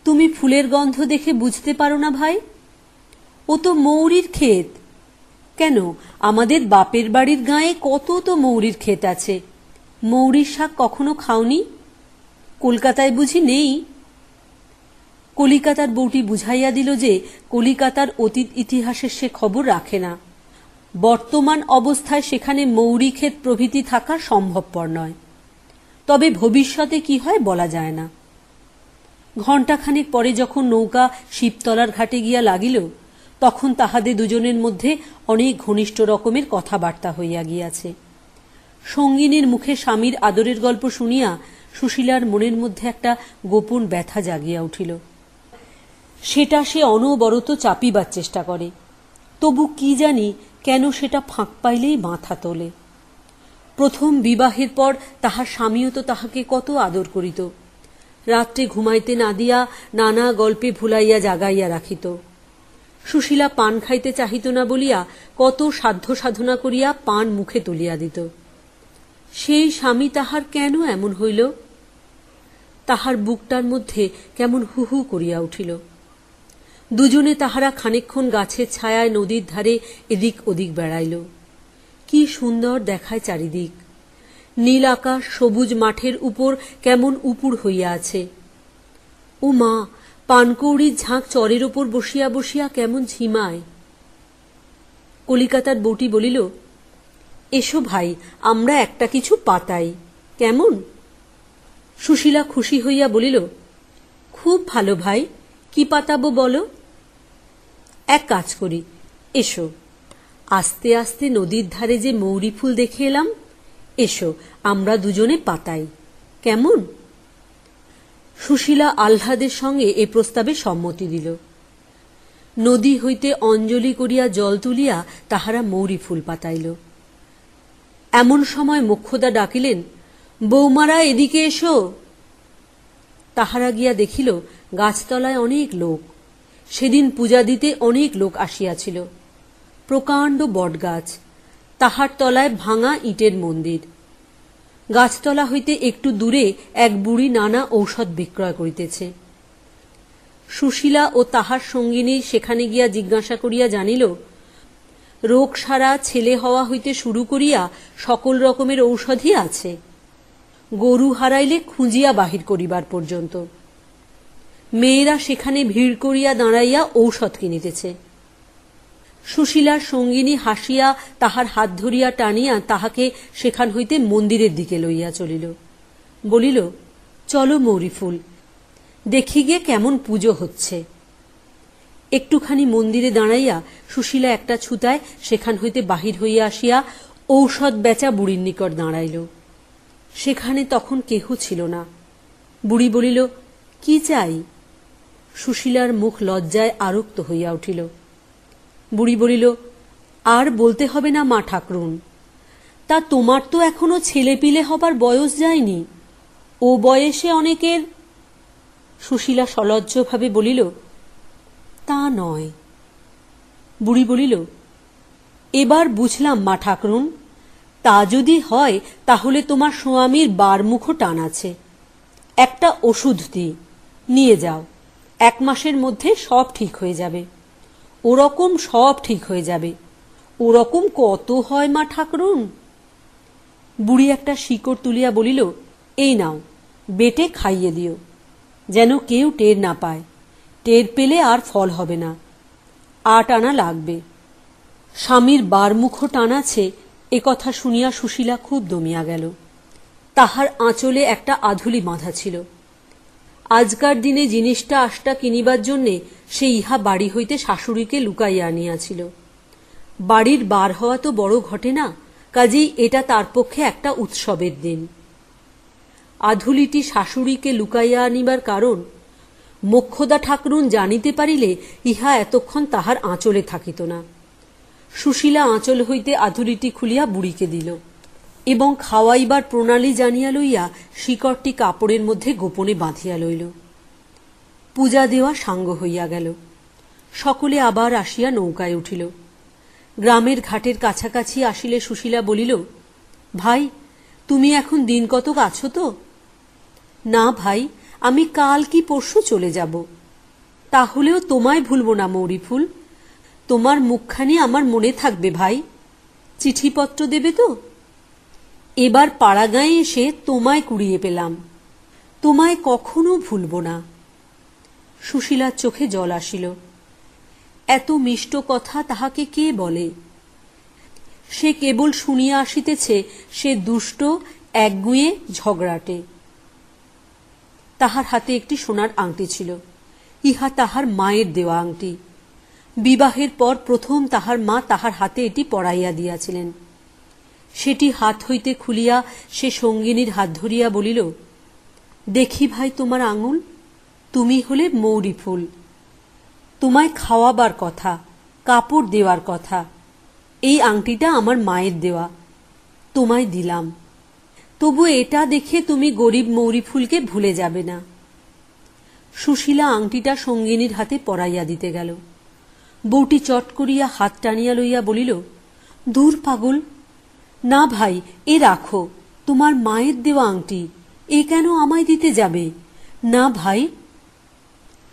তুমি ফুলের গন্ধ দেখে বুঝতে পারো না ভাই? ও তো মৌরির ক্ষেত। কেন, আমাদের বাপের বাড়ির গায়ে কত তো মৌরির ক্ষেত আছে। মৌরির শাক কখনো খাওনি? কলকাতায় বুঝি নেই? কলিকাতার বউটি বুঝাইয়া দিল যে কলিকাতার অতীত ইতিহাসের সে খবর রাখে না। বর্তমান অবস্থায় সেখানে মৌরি ক্ষেত প্রভৃতি থাকা সম্ভবপর নয়। তবে ভবিষ্যতে কি হয় বলা যায় না। ঘণ্টাখানেক পরে যখন নৌকা শিবতলার ঘাটে গিয়া লাগিল, তখন তাহাদের দুজনের মধ্যে অনেক ঘনিষ্ঠ রকমের কথাবার্তা হইয়া গিয়াছে। সঙ্গিনীর মুখে স্বামীর আদরের গল্প শুনিয়া সুশীলার মনের মধ্যে একটা গোপন ব্যথা জাগিয়া উঠিল। সেটা সে অনবরত চাপিবার চেষ্টা করে, তবু কি জানি কেন সেটা ফাঁক পাইলেই মাথা তোলে। প্রথম বিবাহের পর তাহার স্বামীও তো তাহাকে কত আদর করিত। রাত্রে ঘুমাইতে না দিয়া নানা গল্পে ভুলাইয়া জাগাইয়া রাখিত। সুশীলা পান খাইতে চাহিত না বলিয়া কত সাধ্য সাধনা করিয়া পান মুখে তুলিয়া দিত। সেই স্বামী তাহার কেন এমন হইল? তাহার বুকটার মধ্যে কেমন হু হু করিয়া উঠিল। দুজনে তাহারা খানিকক্ষণ গাছের ছায়ায় নদীর ধারে এদিক ওদিক বেড়াইল। কি সুন্দর দেখায় চারিদিক। নীল আকাশ সবুজ মাঠের উপর কেমন উপুড় হইয়া আছে। ও মা, পানকৌড়ির ঝাঁক চরের ওপর বসিয়া বসিয়া কেমন ঝিমায়। কলিকাতার বউটি বলিল, এসো ভাই, আমরা একটা কিছু পাতাই, কেমন? সুশীলা খুশি হইয়া বলিল, খুব ভালো ভাই, কি পাতাবো বলো? এক কাজ করি, এসো। আস্তে আস্তে নদীর ধারে যে মৌরি ফুল দেখে এলাম, এসো আমরা দুজনে পাতাই, কেমন? সুশীলা আহ্লাদের সঙ্গে এ প্রস্তাবে সম্মতি দিল। নদী হইতে অঞ্জলি করিয়া জল তুলিয়া তাহারা মৌরি ফুল পাতাইল। এমন সময় মোক্ষদা ডাকিলেন, বৌমারা এদিকে এসো। তাহারা গিয়া দেখিল গাছতলায় অনেক লোক। সেদিন পূজা দিতে অনেক লোক আসিয়াছিল। প্রকাণ্ড বটগাছ, তাহার তলায় ভাঙা ইটের মন্দির। গাছতলা হইতে একটু দূরে এক বুড়ি নানা ঔষধ বিক্রয় করিতেছে। সুশীলা ও তাহার সঙ্গিনী সেখানে গিয়া জিজ্ঞাসা করিয়া জানিল, রোগ সারা ছেলে হওয়া হইতে শুরু করিয়া সকল রকমের ঔষধই আছে, গরু হারাইলে খুঁজিয়া বাহির করিবার পর্যন্ত। মেয়েরা সেখানে ভিড় করিয়া দাঁড়াইয়া ঔষধ কিনিতেছে। সুশীলার সঙ্গিনী হাসিয়া তাহার হাত ধরিয়া টানিয়া তাহাকে সেখান হইতে মন্দিরের দিকে লইয়া চলিল। বলিল, চলো মৌরি ফুল, দেখি গে কেমন পুজো হচ্ছে। একটুখানি মন্দিরে দাঁড়াইয়া সুশীলা একটা ছুতায় সেখান হইতে বাহির হইয়া আসিয়া ঔষধ বেচা বুড়ির নিকট দাঁড়াইল। সেখানে তখন কেহ ছিল না। বুড়ি বলিল, কি চাই? সুশীলার মুখ লজ্জায় আরক্ত হইয়া উঠিল। বুড়ি বলিল, আর বলতে হবে না মা ঠাকরুন, তা তোমার তো এখনো ছেলেপিলে হবার বয়স যায়নি, ও বয়সে অনেকের। সুশীলা সলজ্জভাবে বলিল, তা নয়। বুড়ি বলিল, এবার বুঝলাম মা ঠাকরুন, তা যদি হয় তাহলে তোমার স্বামীর বারমুখো টান আছে। একটা ওষুধ দিই, নিয়ে যাও, 1 মাসের মধ্যে সব ঠিক হয়ে যাবে। ওরকম সব ঠিক হয়ে যাবে। ওরকম কত হয় মা ঠাকরুন? বুড়ি একটা শিকড় তুলিয়া বলিল, এই নাও, বেটে খাইয়ে দিও, যেন কেউ টের না পায়। টের পেলে আর ফল হবে না। 8 আনা লাগবে। স্বামীর বারমুখো টান আছে, এ কথা শুনিয়া সুশীলা খুব দমিয়া গেল। তাহার আঁচলে একটা আধুলি বাঁধা ছিল। আজকার দিনে জিনিসটা আশটা কিনিবার জন্যে সে ইহা বাড়ি হইতে শাশুড়িকে লুকাইয়া আনিয়াছিল। বাড়ির বার হওয়া তো বড় ঘটে না, কাজেই এটা তার পক্ষে একটা উৎসবের দিন। আধুলিটি শাশুড়িকে লুকাইয়া আনিবার কারণ মোক্ষদা ঠাকরুন জানিতে পারিলে ইহা এতক্ষণ তাহার আঁচলে থাকিত না। সুশীলা আঁচল হইতে আধুলিটি খুলিয়া বুড়িকে দিল এবং খাওয়াইবার প্রণালী জানিয়া লইয়া শিকড়টি কাপড়ের মধ্যে গোপনে বাঁধিয়া লইল। পূজা দেওয়া সাঙ্গ হইয়া গেল। সকলে আবার আসিয়া নৌকায় উঠিল। গ্রামের ঘাটের কাছাকাছি আসিলে সুশীলা বলিল, ভাই, তুমি এখন দিন কতক আছো তো? না ভাই, আমি কাল কি পরশু চলে যাব। তাহলেও তোমায় ভুলব না মৌরি ফুল, তোমার মুখখানি আমার মনে থাকবে ভাই। চিঠিপত্র দেবে তো? এবার পাড়াগাঁয়ে এসে তোমায় কুড়িয়ে পেলাম, তোমায় কখনো ভুলব না। সুশীলার চোখে জল আসিল। এত মিষ্ট কথা তাহাকে কে বলে? সে কেবল শুনিয়া আসিতেছে সে দুষ্ট, একগুঁয়ে, ঝগড়াটে। তাহার হাতে একটি সোনার আংটি ছিল, ইহা তাহার মায়ের দেওয়া আংটি। বিবাহের পর প্রথম তাহার মা তাহার হাতে এটি পরাইয়া দিয়াছিলেন। সেটি হাত হইতে খুলিয়া সে সঙ্গিনীর হাত ধরিয়া বলিল, দেখি ভাই তোমার আঙুল, তুমি হলে মৌরি ফুল। তোমায় খাওয়াবার কথা, কাপড় দেওয়ার কথা। এই আংটিটা আমার মায়ের দেওয়া, তোমায় দিলাম। তবু এটা দেখে তুমি গরিব মৌরি ফুলকে ভুলে যাবে না। সুশীলা আংটিটা সঙ্গিনীর হাতে পরাইয়া দিতে গেল। বউটি চট করিয়া হাত টানিয়া লইয়া বলিল, দূর পাগল, না ভাই, এ রাখো, তোমার মায়ের দেওয়া আংটি, এ কেন আমায় দিতে যাবে? না ভাই।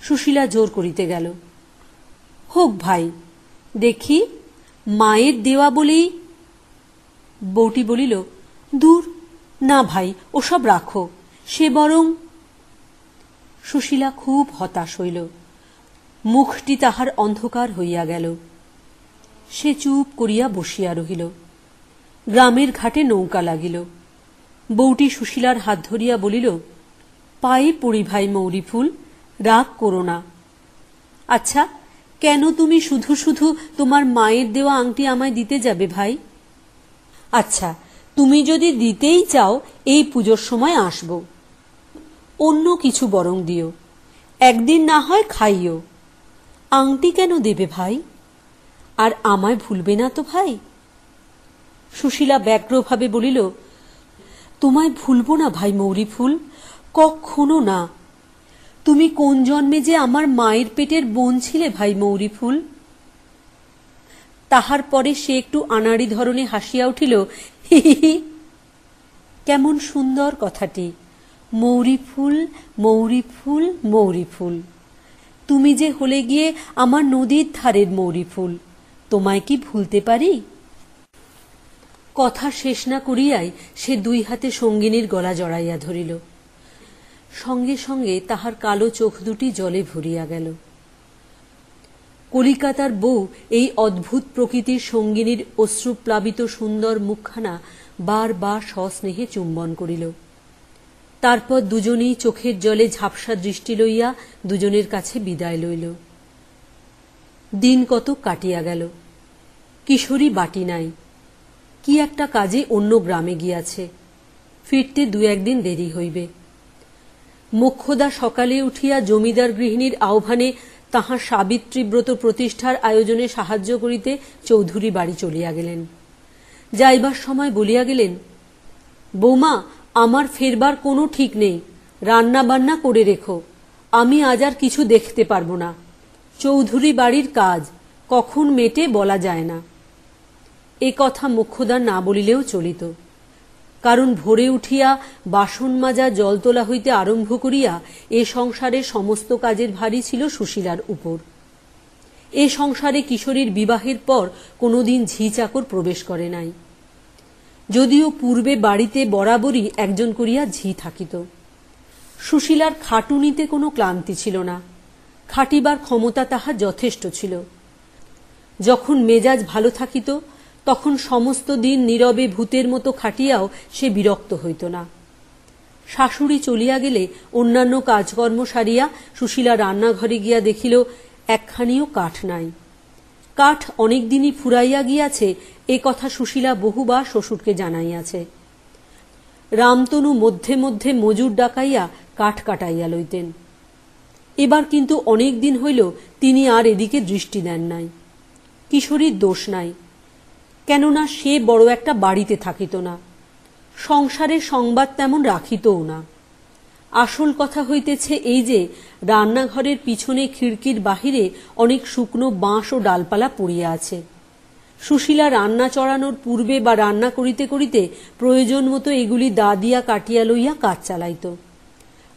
সুশীলা জোর করিতে গেল। হোক ভাই, দেখি, মায়ের দেওয়া বলেই। বউটি বলিল, দূর, না ভাই, ওসব রাখো, সে বরং। সুশীলা খুব হতাশ হইল। মুখটি তাহার অন্ধকার হইয়া গেল। সে চুপ করিয়া বসিয়া রহিল। গ্রামের ঘাটে নৌকা লাগিল। বউটি সুশীলার হাত ধরিয়া বলিল, পায়ে পড়ি ভাই মৌরি ফুল, রাগ করো না। আচ্ছা, কেন তুমি শুধু শুধু তোমার মায়ের দেওয়া আংটি আমায় দিতে যাবে ভাই? আচ্ছা, তুমি যদি দিতেই চাও, এই পুজোর সময় আসব। অন্য কিছু বরং দিও, একদিন না হয় খাইও। আংটি কেন দেবে ভাই? আর আমায় ভুলবে না তো ভাই? সুশীলা ব্যগ্রভাবে বলিল, তোমায় ভুলব না ভাই মৌরি ফুল, কখনো না। তুমি কোন জন্মে যে আমার মায়ের পেটের বোন ছিলে ভাই মৌরি ফুল। তাহার পরে সে একটু আনাড়ি ধরনে হাসিয়া উঠিল, হি হি হি। কেমন সুন্দর কথাটি, মৌরি ফুল, মৌরি ফুল, মৌরি ফুল। তুমি যে হলে গিয়ে আমার নদীর ধারের মৌরি ফুল, তোমায় কি ভুলতে পারি? কথা শেষ না করিয়াই সে দুই হাতে সঙ্গিনীর গলা জড়াইয়া ধরিল। সঙ্গে সঙ্গে তাহার কালো চোখ দুটি জলে ভরিয়া গেল। কলিকাতার বউ এই অদ্ভুত প্রকৃতির সঙ্গিনীর অশ্রুপ্লাবিত সুন্দর মুখখানা বার বার সস্নেহে চুম্বন করিল। তারপর দুজনেই চোখের জলে ঝাপসা দৃষ্টি লইয়া দুজনের কাছে বিদায় লইল। দিন কত কাটিয়া গেল। কিশোরী বাটি নাই, কি একটা কাজে অন্য গ্রামে গিয়াছে, ফিরতে দু একদিন দেরি হইবে। মোক্ষদা সকালে উঠিয়া জমিদার গৃহিণীর আহ্বানে তাহার সাবিত্রীব্রত প্রতিষ্ঠার আয়োজনে সাহায্য করিতে চৌধুরী বাড়ি চলিয়া গেলেন। যাইবার সময় বলিয়া গেলেন, বৌমা, আমার ফেরবার কোনো ঠিক নেই, রান্না বান্না করে রেখো, আমি আজ আর কিছু দেখতে পারব না। চৌধুরী বাড়ির কাজ কখন মেটে বলা যায় না। এ কথা মোক্ষদা না বলিলেও চলিত, কারণ ভোরে উঠিয়া বাসন মাজা, জল তোলা হইতে আরম্ভ করিয়া এ সংসারের সমস্ত কাজের ভারী ছিল সুশীলার উপর। এ সংসারে কিশোরীর বিবাহের পর কোনোদিন ঝি চাকর প্রবেশ করে নাই, যদিও পূর্বে বাড়িতে বরাবরই একজন করিয়া ঝি থাকিত। সুশীলার খাটুনিতে কোনো ক্লান্তি ছিল না, খাটিবার ক্ষমতা তাহার যথেষ্ট ছিল। যখন মেজাজ ভালো থাকিত তখন সমস্ত দিন নীরবে ভূতের মতো খাটিয়াও সে বিরক্ত হইত না। শাশুড়ি চলিয়া গেলে অন্যান্য কাজকর্ম সারিয়া সুশীলা রান্নাঘরে গিয়া দেখিল একখানিও কাঠ নাই। কাঠ অনেক দিনই ফুরাইয়া গিয়াছে, এ কথা সুশীলা বহুবার শ্বশুরকে জানাইয়াছে। রামতনু মধ্যে মধ্যে মজুর ডাকাইয়া কাঠ কাটাইয়া লইতেন। এবার কিন্তু অনেক দিন হইল তিনি আর এদিকে দৃষ্টি দেন নাই। কিশোরীর দোষ নাই, কেননা সে বড় একটা বাড়িতে থাকিত না, সংসারের সংবাদ তেমন রাখিতও না। আসল কথা হইতেছে এই যে রান্নাঘরের পিছনে খিড়কির বাহিরে অনেক শুকনো বাঁশ ও ডালপালা পড়িয়া আছে। সুশীলা রান্না চড়ানোর পূর্বে বা রান্না করিতে করিতে প্রয়োজন মতো এগুলি দা দিয়া কাটিয়া লইয়া কাজ চালাইত।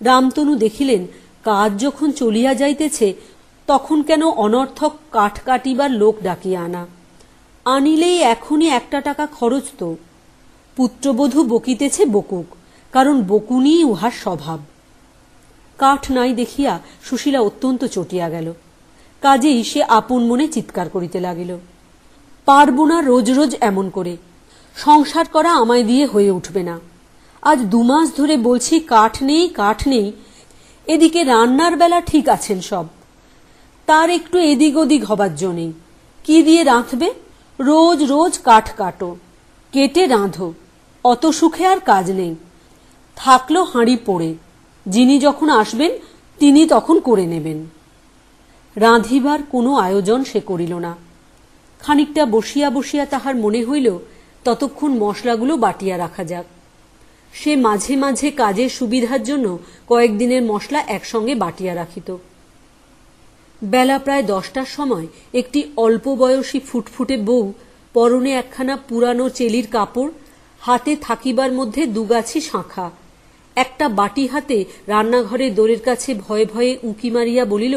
রামতনু দেখিলেন কাজ যখন চলিয়া যাইতেছে তখন কেন অনর্থক কাঠ কাটিবার লোক ডাকিয়া আনা, আনিলেই এখনই 1 টাকা খরচ তো। পুত্রবধূ বকিতেছে বকুক, কারণ বকুনি উহার স্বভাব। কাঠ নাই দেখিয়া সুশীলা অত্যন্ত চটিয়া গেল। কাজেই সে আপন মনে চিৎকার করিতে লাগিল, পারব না রোজ রোজ এমন করে, সংসার করা আমায় দিয়ে হয়ে উঠবে না। আজ 2 মাস ধরে বলছি কাঠ নেই কাঠ নেই, এদিকে রান্নার বেলা ঠিক আছেন সব, তার একটু এদিক ওদিক হবার জো নেই। কি দিয়ে রাঁধবে? রোজ রোজ কাঠ কাটো, কেটে রাঁধো, অত সুখে আর কাজ নেই। থাকলো হাঁড়ি পড়ে, যিনি যখন আসবেন তিনি তখন করে নেবেন। রাঁধিবার কোনো আয়োজন সে করিল না। খানিকটা বসিয়া বসিয়া তাহার মনে হইল ততক্ষণ মশলাগুলো বাটিয়া রাখা যাক। সে মাঝে মাঝে কাজের সুবিধার জন্য কয়েকদিনের মশলা একসঙ্গে বাটিয়া রাখিত। বেলা প্রায় 10টার সময় একটি অল্প বয়সী ফুটফুটে বউ, পরনে একখানা পুরানো চেলির কাপড়, হাতে থাকিবার মধ্যে 2 গাছি শাঁখা, একটা বাটি হাতে রান্নাঘরের দোরের কাছে ভয়ে ভয়ে উঁকি মারিয়া বলিল,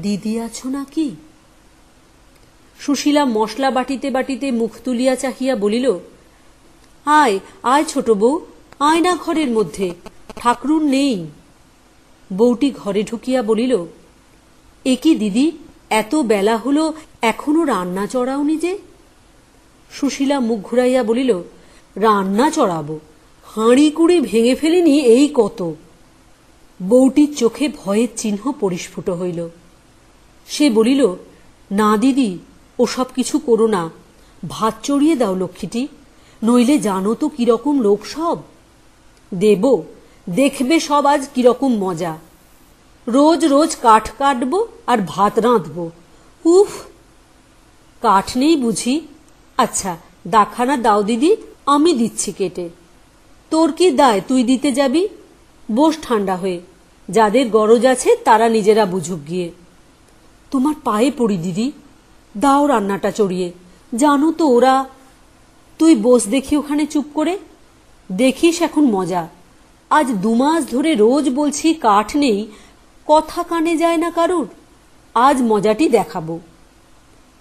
দিদি আছো নাকি? সুশীলা মশলা বাটিতে বাটিতে মুখ তুলিয়া চাহিয়া বলিল, আয় আয় ছোট বউ, আয় না ঘরের মধ্যে, ঠাকরুন নেই। বউটি ঘরে ঢুকিয়া বলিল, এ কি দিদি, এত বেলা হলো এখনো রান্না চড়াওনি যে? সুশীলা মুখ ঘুরাইয়া বলিল, রান্না চড়াবো, হাঁড়ি কুড়ি ভেঙে ফেলিনি এই কত। বউটির চোখে ভয়ের চিহ্ন পরিস্ফুট হইল। সে বলিল, না দিদি, ওসব কিছু করো না, ভাত চড়িয়ে দাও লক্ষ্মীটি, নইলে জানো তো কিরকম লোক সব। দেব, দেখবে সব আজ কিরকম মজা। রোজ রোজ কাঠ কাটবো আর ভাত রাঁধবো, উফ। কাঠ নেই বুঝি? আচ্ছা দাখানা দাও দিদি, আমি দিচ্ছি কেটে। তোর কি দায় তুই দিতে যাবি? বস ঠান্ডা হয়ে, যাদের গরজ আছে তারা নিজেরা বুঝুক গিয়ে। তোমার পায়ে পড়ি দিদি, দাও রান্নাটা চড়িয়ে, জানো তো ওরা। তুই বস দেখি ওখানে চুপ করে, দেখিস এখন মজা। আজ 2 মাস ধরে রোজ বলছি কাঠ নেই, কথা কানে যায় না কারুর, আজ মজাটি দেখাবো।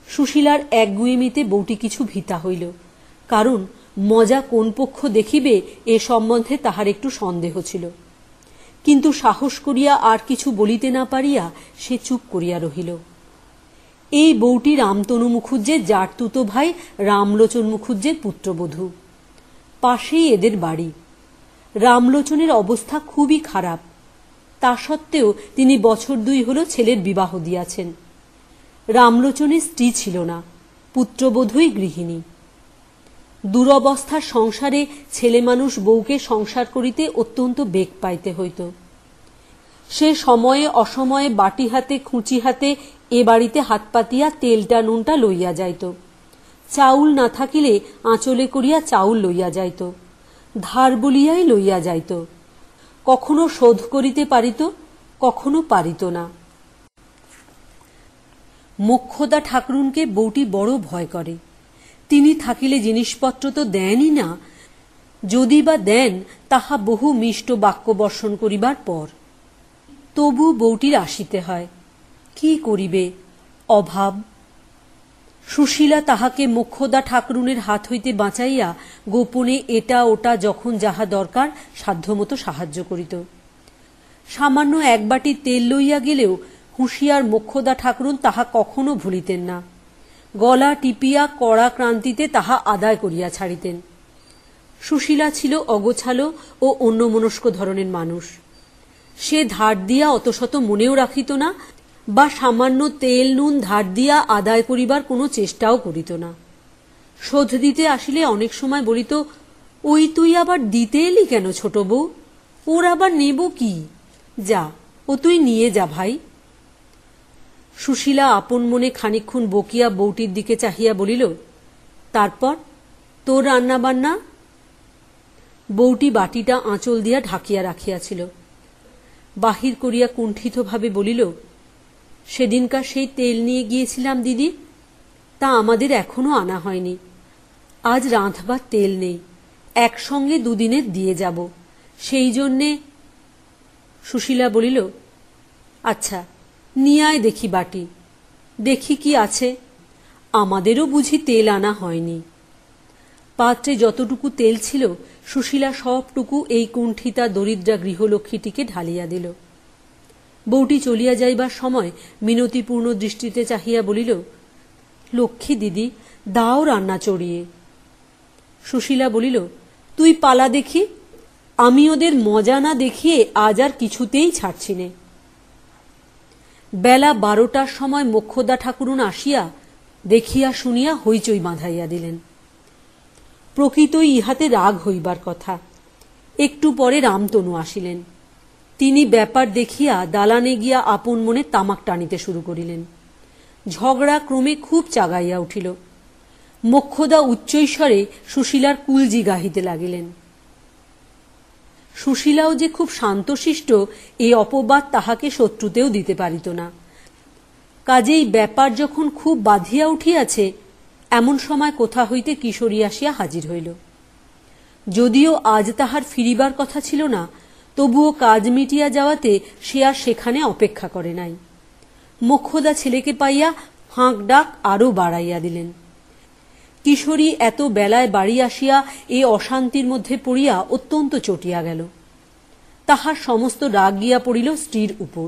সুশীলার একগুঁয়েমিতে বউটি কিছু ভীতা হইল, কারণ মজা কোন পক্ষ দেখিবে এ সম্বন্ধে তাহার একটু সন্দেহ ছিল। কিন্তু সাহস করিয়া আর কিছু বলিতে না পারিয়া সে চুপ করিয়া রহিল। এই বউটি রামতনু মুখুজ্জের জারতুতো ভাই রামলোচন মুখুজ্জের পুত্রবধূ। পাশেই এদের বাড়ি। রামলোচনের অবস্থা খুবই খারাপ, তা সত্ত্বেও তিনি বছর 2 হল ছেলের বিবাহ দিয়াছেন। রামলোচনের স্ত্রী ছিল না, পুত্রবধূই গৃহিণী। দুরবস্থার সংসারে ছেলে মানুষ বউকে সংসার করিতে অত্যন্ত বেগ পাইতে হইত। সে সময়ে অসময়ে বাটি হাতে খুঁচি হাতে এ বাড়িতে হাত পাতিয়া তেলটা নুনটা লইয়া যাইত। চাউল না থাকিলে আঁচলে করিয়া চাউল লইয়া যাইত, ধার বলিয়াই লইয়া যাইত। কখনো শোধ করিতে পারিত, কখনো পারিত না। মোক্ষদা ঠাকরুনকে বউটি বড় ভয় করে। তিনি থাকিলে জিনিসপত্র তো দেনই না, যদি বা দেন তাহা বহু মিষ্ট বাক্য বর্ষণ করিবার পর। তবু বউটির আসিতে হয়, কি করিবে, অভাব। সুশীলা তাহাকে মোক্ষদা ঠাকরুনের হাত হইতে বাঁচাইয়া গোপনে এটা ওটা যখন যাহা দরকার সাধ্যমতো সাহায্য করিত। সামান্য 1 বাটি তেল লইয়া গেলেও হুঁশিয়ার মোক্ষদা ঠাকরুন তাহা কখনো ভুলিতেন না। গলা টিপিয়া কড়া ক্রান্তিতে তাহা আদায় করিয়া ছাড়িতেন। সুশীলা ছিল অগোছালো ও অন্যমনস্ক ধরনের মানুষ। সে ধার দিয়া অতশত মনেও রাখিত না, বা সামান্য তেল নুন ধার দিয়া আদায় করিবার কোনো চেষ্টাও করিত না। শোধ দিতে আসিলে অনেক সময় বলিত, ওই তুই আবার দিতে এলি কেন ছোট বউ, ওর আবার নেব কি, যা ও তুই নিয়ে যা ভাই। সুশীলা আপন মনে খানিকক্ষণ বকিয়া বউটির দিকে চাহিয়া বলিল, তারপর তোর রান্না বান্না? বউটি বাটিটা আঁচল দিয়া ঢাকিয়া রাখিয়াছিল। বাহির করিয়া কুণ্ঠিতভাবে বলিল, সেদিনকার সেই তেল নিয়ে গিয়েছিলাম দিদি, তা আমাদের এখনো আনা হয়নি। আজ রাঁধবার তেল নেই, একসঙ্গে 2 দিনের দিয়ে যাব, সেই জন্যে। সুশীলা বলিল, আচ্ছা নিয়ে আয় দেখি বাটি, দেখি কি আছে। আমাদেরও বুঝি তেল আনা হয়নি। পাত্রে যতটুকু তেল ছিল সুশীলা সবটুকু এই কুণ্ঠিতা দরিদ্রা গৃহলক্ষ্মীটিকে ঢালিয়া দিল। বউটি চলিয়া যাইবার সময় মিনতিপূর্ণ দৃষ্টিতে চাহিয়া বলিল, লক্ষ্মী দিদি, দাও রান্না চড়িয়ে। সুশীলা বলিল, তুই পালা দেখি, আমি ওদের মজা না দেখিয়ে আজ আর কিছুতেই ছাড়ছি নে। বেলা 12টার সময় মোক্ষদা ঠাকুরুন আসিয়া দেখিয়া শুনিয়া হইচই বাঁধাইয়া দিলেন। প্রকৃতই ইহাতে রাগ হইবার কথা। একটু পরে রামতনু আসিলেন। তিনি ব্যাপার দেখিয়া দালানে গিয়া আপন মনে তামাক টানিতে শুরু করিলেন। ঝগড়া ক্রমে খুব চাগাইয়া উঠিল। মোক্ষদা উচ্চৈস্বরে সুশীলার কুলজি গাহিতে লাগিলেন। সুশীলাও যে খুব শান্তশিষ্ট এই অপবাদ তাহাকে শত্রুতেও দিতে পারিত না। কাজেই ব্যাপার যখন খুব বাঁধিয়া উঠিয়াছে, এমন সময় কোথা হইতে কিশোরী আসিয়া হাজির হইল। যদিও আজ তাহার ফিরিবার কথা ছিল না, তবুও কাজ মিটিয়া যাওয়াতে সে আর সেখানে অপেক্ষা করে নাই। মোক্ষদা ছেলেকে পাইয়া হাঁক ডাক আরও বাড়াইয়া দিলেন। কিশোরী এত বেলায় বাড়ি আসিয়া এ অশান্তির মধ্যে পড়িয়া অত্যন্ত চটিয়া গেল। তাহার সমস্ত রাগ গিয়া পড়িল স্ত্রীর উপর।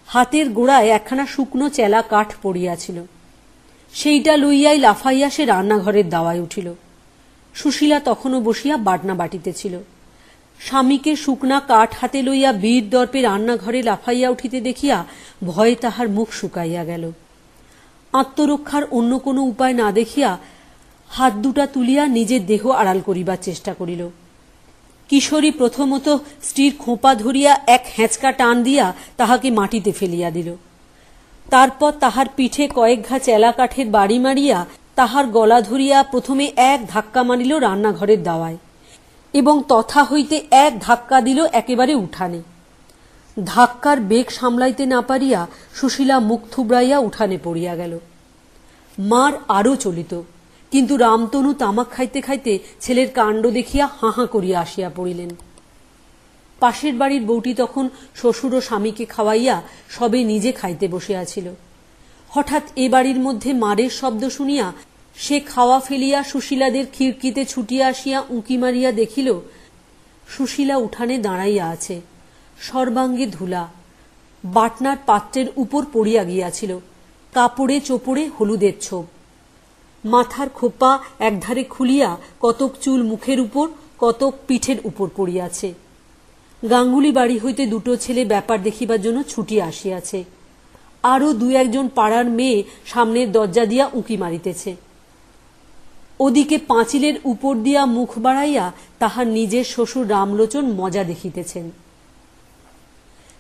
হাতের গোড়ায় একখানা শুকনো চেলা কাঠ পড়িয়াছিল, সেইটা লইয়াই লাফাইয়া সে রান্নাঘরের দাওয়ায় উঠিল। সুশীলা তখনও বসিয়া বাটনা বাটিতেছিল। স্বামীকে শুকনা কাঠ হাতে লইয়া বীর দর্পে রান্নাঘরে লাফাইয়া উঠিতে দেখিয়া ভয়ে তাহার মুখ শুকাইয়া গেল। আত্মরক্ষার অন্য কোনো উপায় না দেখিয়া হাত দুটা তুলিয়া নিজের দেহ আড়াল করিবার চেষ্টা করিল। কিশোরী প্রথমত স্ত্রীর খোঁপা ধরিয়া এক হ্যাঁচকা টান দিয়া তাহাকে মাটিতে ফেলিয়া দিল। তারপর তাহার পিঠে কয়েক ঘা চেলা কাঠের বাড়ি মারিয়া তাহার গলা ধরিয়া প্রথমে এক ধাক্কা মারিল রান্নাঘরের দাওয়ায় এবং তথা হইতে এক ধাক্কা দিল একেবারে উঠানে। ধাক্কার বেগ সামলাইতে না পারিয়া সুশীলা মুখ থুবড়াইয়া উঠানে পড়িয়া গেল। মার আরও চলিত, কিন্তু রামতনু তামাক খাইতে খাইতে ছেলের কাণ্ড দেখিয়া হাঁ হাঁ করিয়া আসিয়া পড়িলেন। পাশের বাড়ির বউটি তখন শ্বশুর ও স্বামীকে খাওয়াইয়া সবে নিজে খাইতে বসিয়াছিল। হঠাৎ এ বাড়ির মধ্যে মারের শব্দ শুনিয়া সে খাওয়া ফেলিয়া সুশীলাদের খিড়কিতে ছুটিয়া আসিয়া উঁকি মারিয়া দেখিল সুশীলা উঠানে দাঁড়াইয়া আছে, সর্বাঙ্গে ধুলা, বাটনার পাত্রের উপর পড়িয়া গিয়াছিল, কাপড়ে চোপড়ে হলুদের ছোপ। মাথার খোপা একধারে খুলিয়া কতক চুল মুখের উপর, কতক পিঠের উপর পড়িয়াছে। গাঙ্গুলি বাড়ি হইতে দুটো ছেলে ব্যাপার দেখিবার জন্য ছুটিয়া আসিয়াছে। আরও দু একজন পাড়ার মেয়ে সামনের দরজা দিয়া উঁকি মারিতেছে। ওদিকে পাঁচিলের উপর দিয়া মুখ বাড়াইয়া তাহার নিজের শ্বশুর রামলোচন মজা দেখিতেছেন।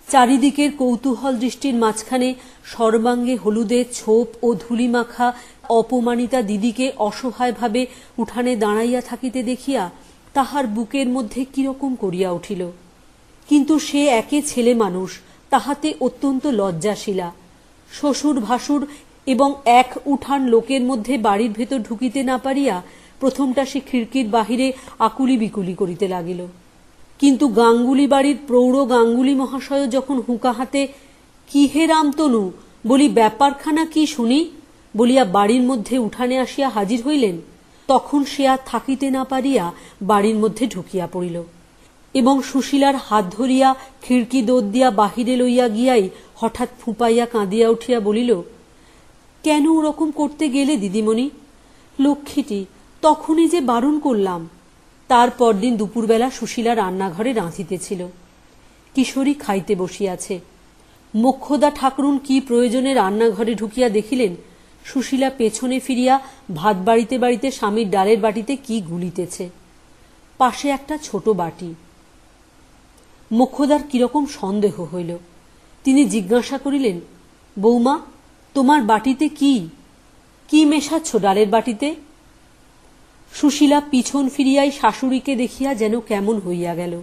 চারিদিকের কৌতূহল দৃষ্টির মাঝখানে সর্বাঙ্গে হলুদের ছোপ ও ধূলিমাখা অপমানিতা দিদিকে অসহায়ভাবে উঠানে দাঁড়াইয়া থাকিতে দেখিয়া তাহার বুকের মধ্যে কিরকম করিয়া উঠিল। কিন্তু সে একে ছেলে মানুষ, তাহাতে অত্যন্ত লজ্জাশীলা। শ্বশুর ভাসুর এবং এক উঠান লোকের মধ্যে বাড়ির ভেতর ঢুকিতে না পারিয়া প্রথমটা সে খিড়কির বাহিরে আকুলি বিকুলি করিতে লাগিল। কিন্তু গাঙ্গুলি বাড়ির প্রৌঢ় গাঙ্গুলি মহাশয় যখন হুঁকা হাতে কি হে রামতনু বলি ব্যাপারখানা কি শুনি বলিয়া বাড়ির মধ্যে উঠানে আসিয়া হাজির হইলেন, তখন সে আর থাকিতে না পারিয়া বাড়ির মধ্যে ঢুকিয়া পড়িল এবং সুশীলার হাত ধরিয়া খিড়কি দোর দিয়া বাহিরে লইয়া গিয়াই হঠাৎ ফুঁপাইয়া কাঁদিয়া উঠিয়া বলিল, কেন ওরকম করতে গেলে দিদিমণি? লক্ষ্মীটি, তখনই যে বারণ করলাম। তার পরদিন দুপুরবেলা সুশীলা রান্নাঘরে রাঁধিতেছিল। কিশোরী খাইতে বসিয়াছে। মোক্ষদা ঠাকুরুন কি প্রয়োজনে রান্নাঘরে ঢুকিয়া দেখিলেন সুশীলা পেছনে ফিরিয়া ভাত বাড়িতে বাড়িতে স্বামীর ডালের বাটিতে কি গুলিতেছে, পাশে একটা ছোট বাটি। মোক্ষদার কিরকম সন্দেহ হইল। তিনি জিজ্ঞাসা করিলেন, বৌমা, তোমার বাটিতে কি কি মেশাচ্ছ ডালের বাটিতে? সুশীলা পিছন ফিরিয়াই শাশুড়িকে দেখিয়া যেন কেমন হইয়া গেল।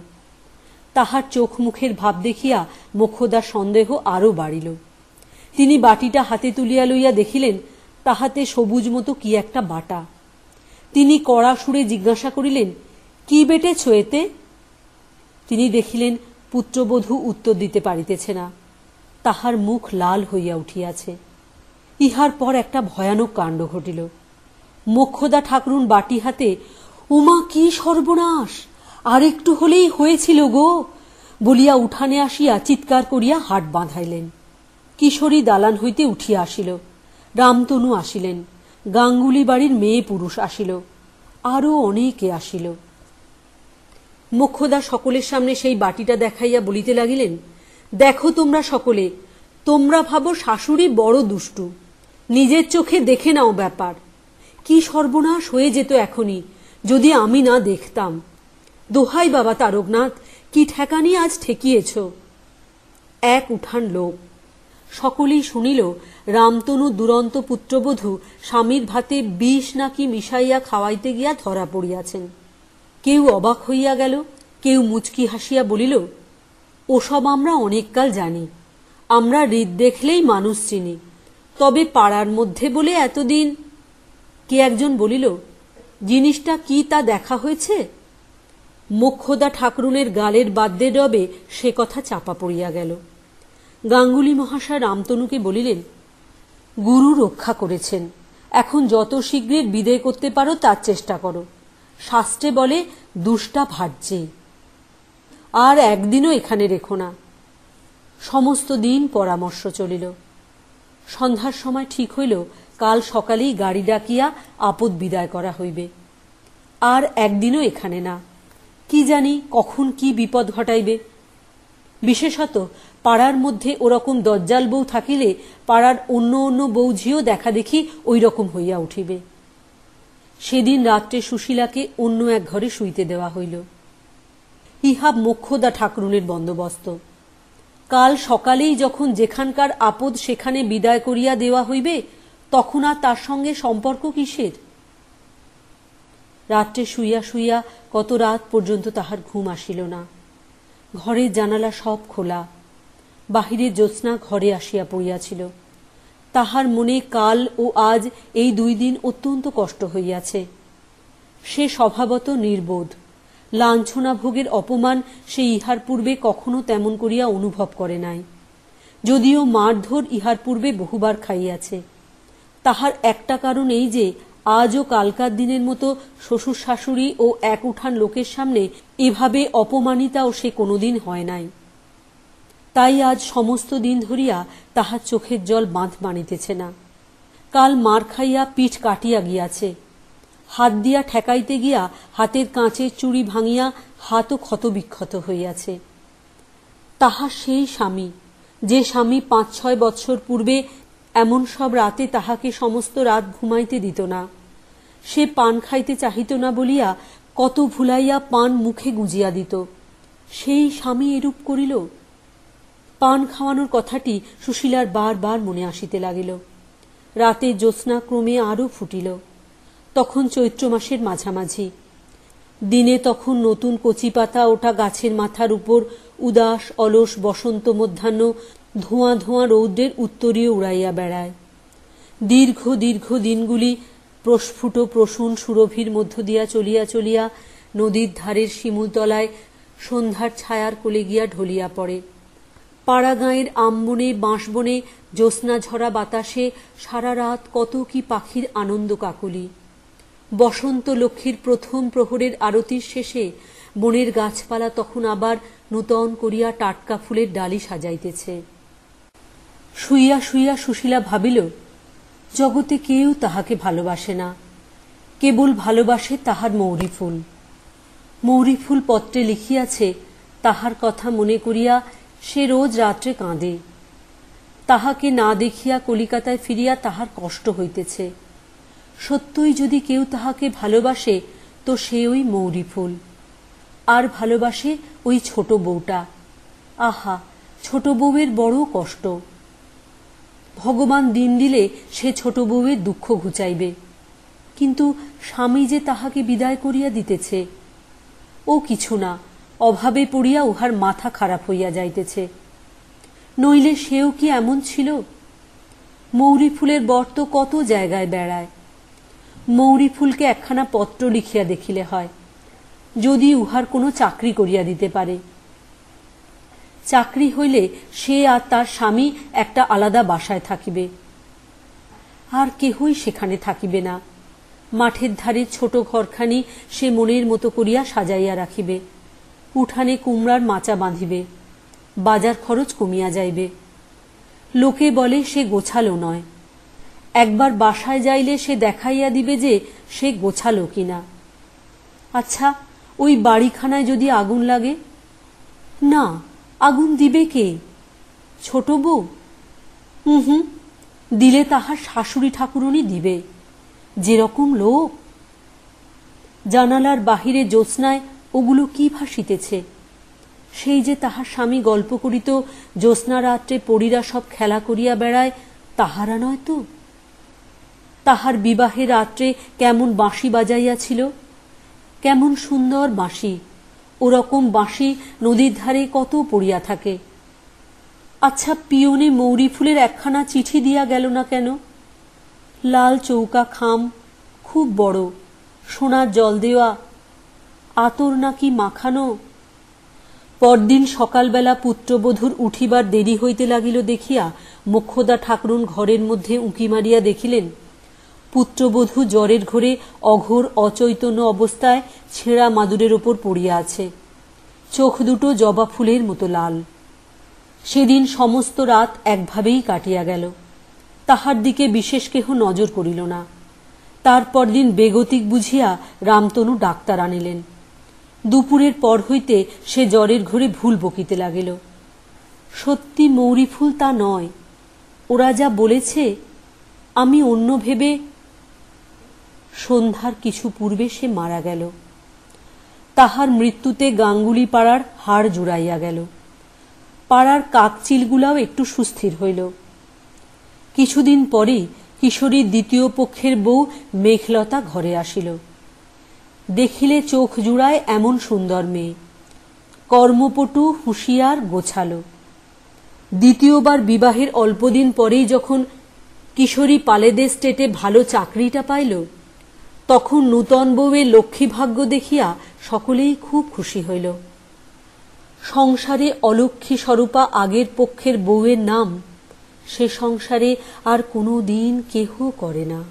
তাহার চোখ মুখের ভাব দেখিয়া মোক্ষদার সন্দেহ আরও বাড়িল। তিনি বাটিটা হাতে তুলিয়া লইয়া দেখিলেন তাহাতে সবুজ মতো কি একটা বাটা। তিনি কড়া সুরে জিজ্ঞাসা করিলেন, কি বেটেছ এতে? তিনি দেখিলেন পুত্রবধূ উত্তর দিতে পারিতেছে না। তাহার মুখ লাল হইয়া উঠিয়াছে। ইহার পর একটা ভয়ানক কাণ্ড ঘটিল। মোক্ষদা ঠাকরুন বাটি হাতে, উমা কি সর্বনাশ, আরেকটু হলেই হয়েছিল গো বলিয়া উঠানে আসিয়া চিৎকার করিয়া হাট বাঁধাইলেন। কিশোরী দালান হইতে উঠিয়া আসিল, রামতনু আসিলেন, গাঙ্গুলি বাড়ির মেয়ে পুরুষ আসিল, আরও অনেকে আসিল। মোক্ষদা সকলের সামনে সেই বাটিটা দেখাইয়া বলিতে লাগিলেন, দেখো তোমরা সকলে, তোমরা ভাবো শাশুড়ি বড় দুষ্টু, নিজের চোখে দেখে নাও ব্যাপার। কি সর্বনাশ হয়ে যেত এখনই যদি আমি না দেখতাম। দোহাই বাবা তারকনাথ, কি ঠেকানি আজ ঠেকিয়েছ। এক উঠান লোক। সকলেই শুনিল রামতনু দুরন্ত পুত্রবধূ স্বামীর ভাতে বিষ নাকি মিশাইয়া খাওয়াইতে গিয়া ধরা পড়িয়াছেন। কেউ অবাক হইয়া গেল, কেউ মুচকি হাসিয়া বলিল, ওসব আমরা অনেককাল জানি, আমরা হৃদ দেখলেই মানুষ চিনি, তবে পাড়ার মধ্যে বলে এতদিন। কে একজন বলিল, জিনিসটা কি তা দেখা হয়েছে? মোক্ষদা ঠাকরুনের গালের বাদ্যের রবে সে কথা চাপা পড়িয়া গেল। গাঙ্গুলি মহাশয় রামতনুকে বলিলেন, গুরু রক্ষা করেছেন, এখন যত শীঘ্রের বিদায় করতে পারো তার চেষ্টা করো। শাস্ত্রে বলে দুষ্টা ভাজ্যে, আর একদিনও এখানে রেখো না। সমস্ত দিন পরামর্শ চলিল। সন্ধ্যার সময় ঠিক হইল কাল সকালেই গাড়ি ডাকিয়া আপদ বিদায় করা হইবে। আর একদিনও এখানে না, কি জানি কখন কি বিপদ ঘটাইবে। বিশেষত পাড়ার মধ্যে ওরকম দজ্জাল বউ থাকিলে পাড়ার অন্য অন্য বৌঝিও দেখা দেখি ওই রকম হইয়া উঠিবে। সেদিন রাত্রে সুশীলাকে অন্য এক ঘরে শুইতে দেওয়া হইল। ইহা মোক্ষদা ঠাকরুনের বন্দোবস্ত। কাল সকালেই যখন যেখানকার আপদ সেখানে বিদায় করিয়া দেওয়া হইবে, তখন আর তার সঙ্গে সম্পর্ক কিসের? রাত্রে শুইয়া শুইয়া কত রাত পর্যন্ত তাহার ঘুম আসিল না। ঘরের জানালা সব খোলা, বাহিরে জ্যোৎস্না ঘরে আসিয়া পড়িয়াছিল। তাহার মনে কাল ও আজ এই 2 দিন অত্যন্ত কষ্ট হইয়াছে। সে স্বভাবত নির্বোধ, লাঞ্ছনা ভোগের অপমান সে ইহার পূর্বে কখনো তেমন করিয়া অনুভব করে নাই, যদিও মারধর ইহার পূর্বে বহুবার খাইয়াছে। তাহার একটা কারণ এই যে আজও কালকার দিনের মতো শ্বশুর শাশুড়ি ও এক উঠান লোকের সামনে এভাবে অপমানিতাও সে কোনোদিন হয় নাই। তাই আজ সমস্ত দিন ধরিয়া তাহার চোখের জল বাঁধ মানিতেছে না। কাল মার খাইয়া পিঠ কাটিয়া গিয়াছে, হাত দিয়া ঠেকাইতে গিয়া হাতের কাঁচের চুড়ি ভাঙিয়া হাতও ক্ষতবিক্ষত হইয়াছে। তাহার সেই স্বামী, যে স্বামী 5-6 বৎসর পূর্বে এমন সব রাতে তাহাকে সমস্ত রাত ঘুমাইতে দিত না, সে পান খাইতে চাহিত না বলিয়া কত ভুলাইয়া পান মুখে গুজিয়া দিত, সেই স্বামী এরূপ করিল। পান খাওয়ানোর কথাটি সুশীলার বারবার মনে আসিতে লাগিল। রাতে জ্যোৎস্না ক্রমে আরও ফুটিল। তখন চৈত্র মাসের মাঝামাঝি। দিনে তখন নতুন কচি পাতা ওঠা গাছের মাথার উপর উদাস অলস বসন্ত মধ্যাহ্ন ধোঁয়া ধোঁয়া রৌদ্রের উত্তরীয় উড়াইয়া বেড়ায়। দীর্ঘ দীর্ঘ দিনগুলি প্রস্ফুট প্রসূন সুরভির মধ্য দিয়া চলিয়া চলিয়া নদীর ধারের শিমুলতলায় সন্ধ্যার ছায়ার কোলে গিয়া ঢলিয়া পড়ে। পাড়া গাঁয়ের আমবনে বাঁশবনে জ্যোৎস্না ঝরা বাতাসে সারা রাত কত কি পাখির আনন্দ কাকলি। বসন্ত লক্ষ্মীর প্রথম প্রহরের আরতির শেষে বনের গাছপালা তখন আবার নূতন করিয়া টাটকা ফুলের ডালি সাজাইতেছে। শুইয়া শুইয়া সুশীলা ভাবিল, জগতে কেউ তাহাকে ভালোবাসে না, কেবল ভালোবাসে তাহার মৌরি ফুল। মৌরি ফুল পত্রে লিখিয়াছে তাহার কথা মনে করিয়া সে রোজ রাত্রে কাঁদে। তাহাকে না দেখিয়া কলিকাতায় ফিরিয়া তাহার কষ্ট হইতেছে। সত্যই যদি কেউ তাহাকে ভালোবাসে তো সে ওই মৌরি ফুল, আর ভালোবাসে ওই ছোট বউটা। আহা, ছোট বউয়ের বড় কষ্ট। ভগবান দিন দিলে সে ছোট বউয়ের দুঃখ ঘুচাইবে, কিন্তু স্বামী যে তাহাকে বিদায় করিয়া দিতেছে। ও কিছু না, অভাবে পড়িয়া উহার মাথা খারাপ হইয়া যাইতেছে। নইলে সেও কি এমন ছিল? মৌরি ফুলের বর তো কত জায়গায় বেড়ায়। মৌরি ফুলকে একখানা পত্র লিখিয়া দেখিলে হয়, যদি উহার কোনো চাকরি করিয়া দিতে পারে। চাকরি হইলে সে আর তার স্বামী একটা আলাদা বাসায় থাকিবে, আর কেহই সেখানে থাকিবে না। মাঠের ধারে ছোট ঘরখানি সে মনের মতো করিয়া সাজাইয়া রাখিবে, উঠানে কুমড়ার মাচা বাঁধিবে, বাজার খরচ কমিয়া যাইবে। লোকে বলে সে গোছালো নয়, একবার বাসায় যাইলে সে দেখাইয়া দিবে যে সে গোছালো কিনা। আচ্ছা, ওই বাড়িখানায় যদি আগুন লাগে? না, আগুন দিবে কে? ছোট বউ? দিলে তাহার শাশুড়ি ঠাকুরুনি দিবে। যেরকম লোক! জানালার বাহিরে জ্যোৎস্নায় ওগুলো কি ভাসিতেছে? সেই যে তাহার স্বামী গল্প করিত, জ্যোৎস্না রাত্রে পরীরা সব খেলা করিয়া বেড়ায়, তাহারা নয় তো? তাহার বিবাহের রাত্রে কেমন বাঁশি বাজাইয়াছিল, কেমন সুন্দর বাঁশি! ওরকম বাঁশি নদীর ধারে কত পড়িয়া থাকে। আচ্ছা, পিয়নে মৌরি ফুলের একখানা চিঠি দিয়া গেল না কেন? লাল চৌকা খাম, খুব বড়, সোনার জল দেওয়া, আতর নাকি মাখানো। পরদিন সকালবেলা পুত্রবধূর উঠিবার দেরি হইতে লাগিল দেখিয়া মোক্ষদা ঠাকরুন ঘরের মধ্যে উঁকি মারিয়া দেখিলেন পুত্রবধূ জ্বরের ঘোরে অঘোর অচৈতন্য অবস্থায় ছেঁড়া মাদুরের ওপর পড়িয়া আছে, চোখ দুটো জবা ফুলের মতো লাল। সেদিন সমস্ত রাত একভাবেই কাটিয়া গেল, তাহার দিকে বিশেষ কেহ নজর করিল না। তারপর দিন বেগতিক বুঝিয়া রামতনু ডাক্তার আনিলেন। দুপুরের পর হইতে সে জ্বরের ঘোরে ভুল বকিতে লাগিল। সত্যি মৌরি ফুল তা নয়, ওরা যা বলেছে আমি অন্য ভেবে। সন্ধ্যার কিছু পূর্বে সে মারা গেল। তাহার মৃত্যুতে গাঙ্গুলি পাড়ার হাড় জুড়াইয়া গেল। পাড়ার কাকচিলগুলাও একটু সুস্থির হইল। কিছুদিন পরেই কিশোরীর দ্বিতীয় পক্ষের বউ মেঘলতা ঘরে আসিল। দেখিলে চোখ জুড়ায় এমন সুন্দর মেয়ে, কর্মপটু, হুঁশিয়ার, গোছালো। দ্বিতীয়বার বিবাহের অল্পদিন পরেই যখন কিশোরী পালেদে স্টেটে ভালো চাকরিটা পাইল, তখন নূতন বউয়ের লক্ষ্মীভাগ্য দেখিয়া সকলেই খুব খুশি হইল। সংসারে অলক্ষ্মী স্বরূপা আগের পক্ষের বউয়ের নাম সে সংসারে আর কোনো দিন কেহ করে না।